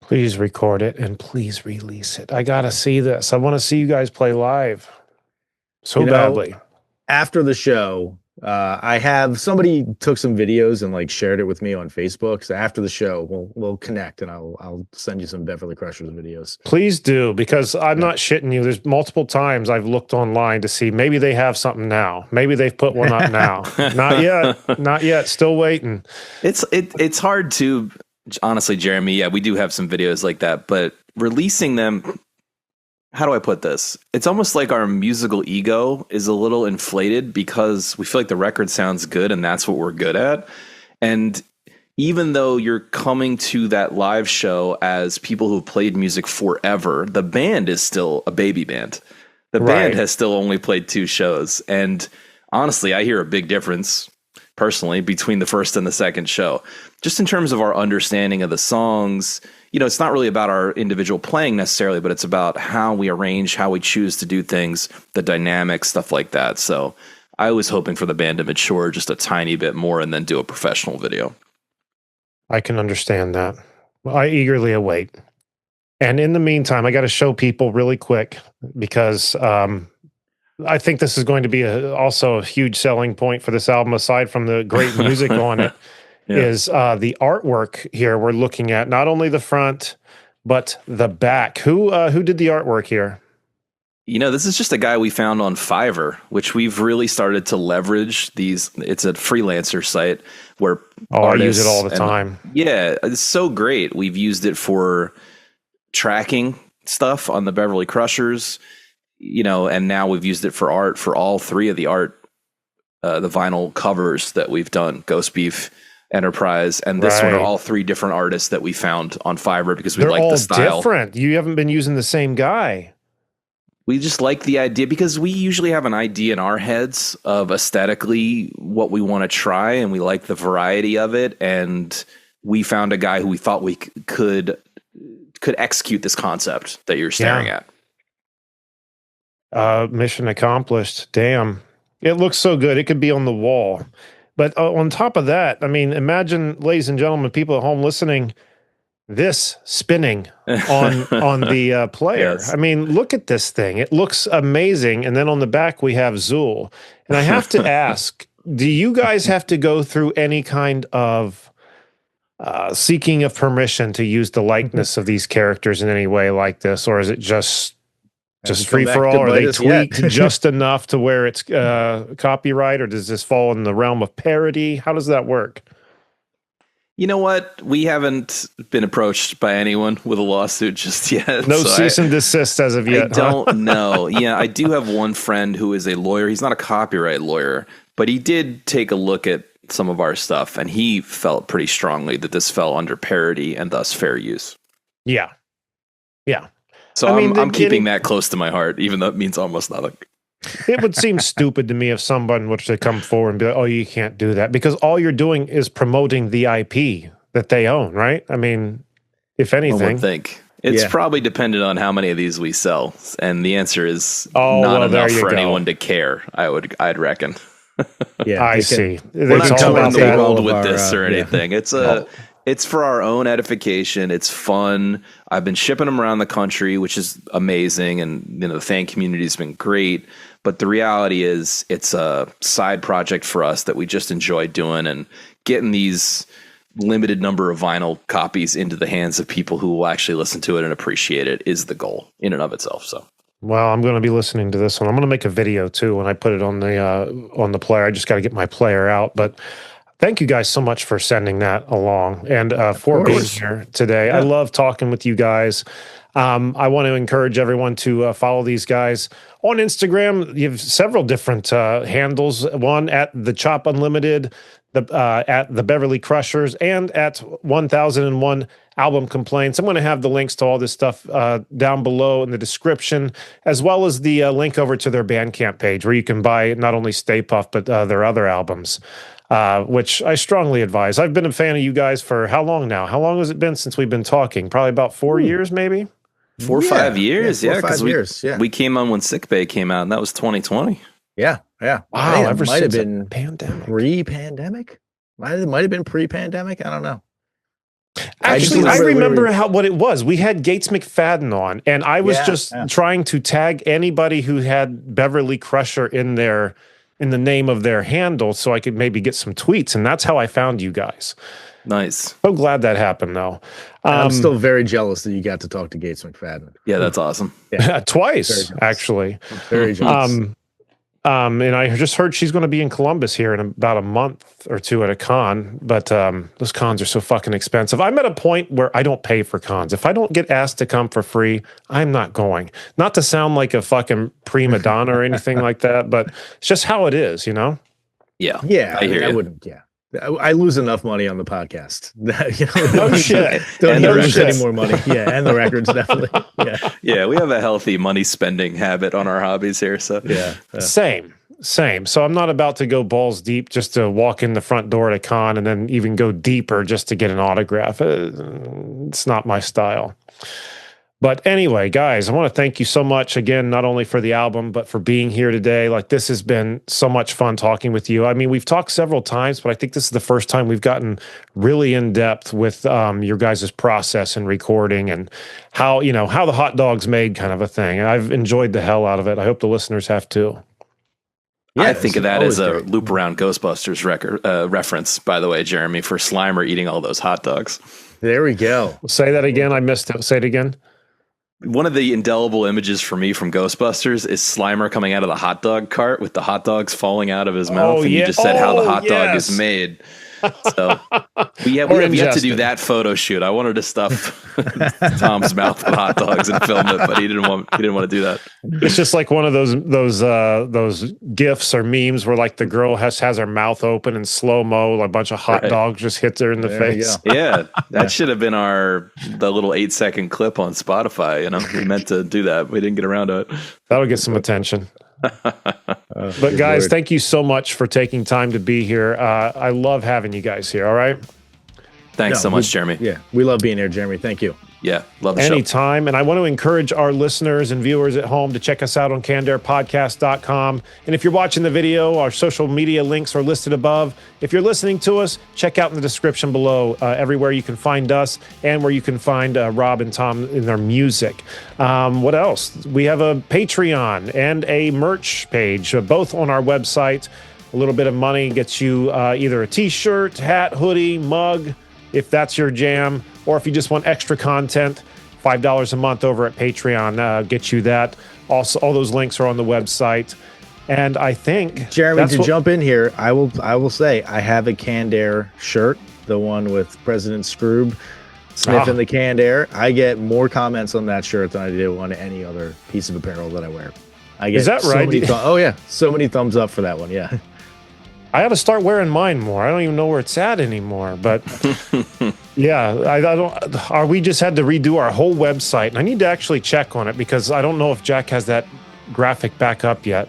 Speaker 1: Please record it and please release it. I gotta see this. I want to see you guys play live so badly.
Speaker 3: After the show, I have somebody took some videos and like shared it with me on Facebook. So after the show, we'll connect and I'll send you some Beverly Crushers videos.
Speaker 1: Please do, because I'm not shitting you. There's multiple times I've looked online to see maybe they have something now. Maybe they've put one up now. Not yet. Still waiting.
Speaker 2: It's hard to honestly, Jeremy. Yeah, we do have some videos like that, but releasing them, how do I put this? It's almost like our musical ego is a little inflated because we feel like the record sounds good and that's what we're good at. And even though you're coming to that live show as people who've played music forever, the band is still a baby band. The band has still only played 2 shows. And honestly, I hear a big difference personally between the first and the second show. Just in terms of our understanding of the songs, it's not really about our individual playing necessarily, but it's about how we arrange, how we choose to do things, the dynamics, stuff like that. So I was hoping for the band to mature just a tiny bit more and then do a professional video.
Speaker 1: I can understand that. Well, I eagerly await. And in the meantime, I got to show people really quick because I think this is going to be also a huge selling point for this album, aside from the great music on it, is the artwork here we're looking at. Not only the front, but the back. Who did the artwork here?
Speaker 2: This is just a guy we found on Fiverr, which we've really started to leverage these. It's a freelancer site where
Speaker 1: I use it all the time.
Speaker 2: Yeah, it's so great. We've used it for tracking stuff on the Beverly Crushers, and now we've used it for art for all 3 of the art, the vinyl covers that we've done, Ghost Beef, Enterprise, and this one are all 3 different artists that we found on Fiverr because we like the style. They're all
Speaker 1: different. You haven't been using the same guy.
Speaker 2: We just like the idea because we usually have an idea in our heads of aesthetically what we want to try, and we like the variety of it. And we found a guy who we thought we could execute this concept that you're staring at.
Speaker 1: Mission accomplished. Damn. It looks so good. It could be on the wall. But on top of that, I mean, imagine, ladies and gentlemen, people at home listening, this spinning on the player. Yes. I mean, look at this thing. It looks amazing. And then on the back, we have Zool. And I have to ask, do you guys have to go through any kind of seeking of permission to use the likeness of these characters in any way like this? Or is it just free for all? Or are they tweaked just enough to where it's copyright? Or does this fall in the realm of parody? How does that work?
Speaker 2: You know what? We haven't been approached by anyone with a lawsuit just yet.
Speaker 1: No cease and desist as of yet.
Speaker 2: I don't know. Yeah, I do have one friend who is a lawyer. He's not a copyright lawyer, but he did take a look at some of our stuff, and he felt pretty strongly that this fell under parody and thus fair use.
Speaker 1: Yeah. Yeah.
Speaker 2: So I'm keeping that close to my heart, even though it means almost nothing.
Speaker 1: It would seem stupid to me if someone were to come forward and be like, oh, you can't do that, because all you're doing is promoting the IP that they own, right? I mean, if anything.
Speaker 2: I would think. It's probably dependent on how many of these we sell. And the answer is not enough for anyone to care, I'd reckon.
Speaker 1: Yeah, I see.
Speaker 2: We're not coming to the world with this or anything. It's for our own edification. It's fun. I've been shipping them around the country, which is amazing. And the fan community has been great. But the reality is it's a side project for us that we just enjoy doing, and getting these limited number of vinyl copies into the hands of people who will actually listen to it and appreciate it is the goal in and of itself. So.
Speaker 1: Well, I'm going to be listening to this one. I'm going to make a video too when I put it on the player. I just got to get my player out. But thank you guys so much for sending that along and for being here today. Yeah. I love talking with you guys. I want to encourage everyone to follow these guys on Instagram. You have several different handles. One at the Chop Unlimited, at the Beverly Crushers, and at 1001 Album Complaints. I'm going to have the links to all this stuff down below in the description, as well as the link over to their Bandcamp page, where you can buy not only Stay Puft, but their other albums, which I strongly advise. I've been a fan of you guys for how long now? How long has it been since we've been talking? Probably about 4 years, maybe?
Speaker 2: 4 or 5 years,
Speaker 3: yeah, 4 or 5 years.
Speaker 2: We came on when Sick Bay came out, and that was 2020.
Speaker 3: Yeah.
Speaker 1: Wow,
Speaker 3: ever
Speaker 1: might
Speaker 3: since
Speaker 1: have been pandemic.
Speaker 3: Pre-pandemic? Might have been pre-pandemic. I don't know.
Speaker 1: Actually, I remember what it was. We had Gates McFadden on, and I was trying to tag anybody who had Beverly Crusher in the name of their handle, so I could maybe get some tweets, and that's how I found you guys.
Speaker 2: Nice.
Speaker 1: So glad that happened, though.
Speaker 3: I'm still very jealous that you got to talk to Gates McFadden.
Speaker 2: Yeah, that's awesome.
Speaker 1: Yeah. Twice, actually.
Speaker 3: Very jealous.
Speaker 1: And I just heard she's going to be in Columbus here in about a month or two at a con. But those cons are so fucking expensive. I'm at a point where I don't pay for cons. If I don't get asked to come for free, I'm not going. Not to sound like a fucking prima donna or anything like that, but it's just how it is, you know?
Speaker 2: Yeah.
Speaker 3: Yeah.
Speaker 2: I hear you.
Speaker 3: I wouldn't. Yeah. I lose enough money on the podcast.
Speaker 1: No shit.
Speaker 3: Don't
Speaker 1: No
Speaker 3: lose
Speaker 1: shit.
Speaker 3: any more money. Yeah, and the records definitely. Yeah,
Speaker 2: Yeah, we have a healthy money spending habit on our hobbies here. So
Speaker 3: yeah.
Speaker 1: Same. So I'm not about to go balls deep just to walk in the front door at a con and then even go deeper just to get an autograph. It's not my style. But anyway, guys, I want to thank you so much again, not only for the album, but for being here today. Like, this has been so much fun talking with you. I mean, we've talked several times, but I think this is the first time we've gotten really in depth with your guys' process and recording and how the hot dog's made, kind of a thing. And I've enjoyed the hell out of it. I hope the listeners have too.
Speaker 2: Yeah, I think of that as a
Speaker 3: great.
Speaker 2: loop around Ghostbusters reference, by the way, Jeremy, for Slimer eating all those hot dogs.
Speaker 3: There we go.
Speaker 1: Say that again. I missed it. Say it again.
Speaker 2: One of the indelible images for me from Ghostbusters is Slimer coming out of the hot dog cart with the hot dogs falling out of his mouth. And you just said how the hot dog is made. So we have yet to do that photo shoot. I wanted to stuff Tom's mouth with hot dogs and film it, but he didn't want to do that.
Speaker 1: It's just like one of those gifs or memes where like the girl has her mouth open in slow mo, a bunch of hot dogs just hits her in the face.
Speaker 2: Yeah, that should have been the little 8-second clip on Spotify. We meant to do that. We didn't get around to it.
Speaker 1: That'll get some attention. But guys,
Speaker 3: Lord.
Speaker 1: thank you so much for taking time to be here. I love having you guys here. All right.
Speaker 2: Thanks so much, Jeremy.
Speaker 3: Yeah, we love being here, Jeremy. Thank you.
Speaker 2: Yeah, love the show.
Speaker 1: Anytime. And I want to encourage our listeners and viewers at home to check us out on cannedairpodcast.com. And if you're watching the video, our social media links are listed above. If you're listening to us, check out in the description below everywhere you can find us and where you can find Rob and Tom in their music. What else? We have a Patreon and a merch page, both on our website. A little bit of money gets you either a t-shirt, hat, hoodie, mug, if that's your jam, or if you just want extra content, $5 a month over at Patreon gets you that. Also, all those links are on the website. And I think
Speaker 3: Jeremy, jump in here, I will say I have a Canned Air shirt, the one with President Scroob sniffing the canned air. I get more comments on that shirt than I do on any other piece of apparel that I wear. I get
Speaker 1: Is that right?
Speaker 3: So many thumbs up for that one. Yeah.
Speaker 1: I got to start wearing mine more. I don't even know where it's at anymore. But yeah, I don't. We just had to redo our whole website, and I need to actually check on it because I don't know if Jack has that graphic back up yet.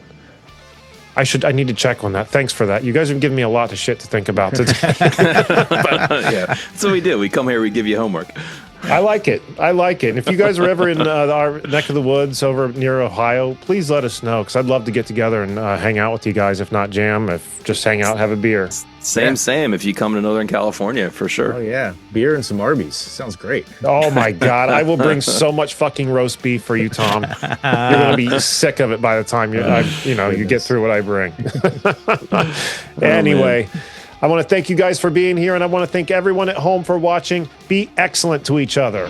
Speaker 1: I need to check on that. Thanks for that. You guys have given me a lot of shit to think about today.
Speaker 2: Yeah, that's what we do. We come here, we give you homework.
Speaker 1: I like it. And if you guys are ever in our neck of the woods over near Ohio, please let us know because I'd love to get together and hang out with you guys. If not jam, if just hang out, have a beer.
Speaker 2: Same. If you come to Northern California, for sure.
Speaker 3: Oh yeah, beer and some Arby's sounds great.
Speaker 1: Oh my God, I will bring so much fucking roast beef for you, Tom. You're gonna be sick of it by the time you get through what I bring. Anyway. I want to thank you guys for being here, and I want to thank everyone at home for watching. Be excellent to each other.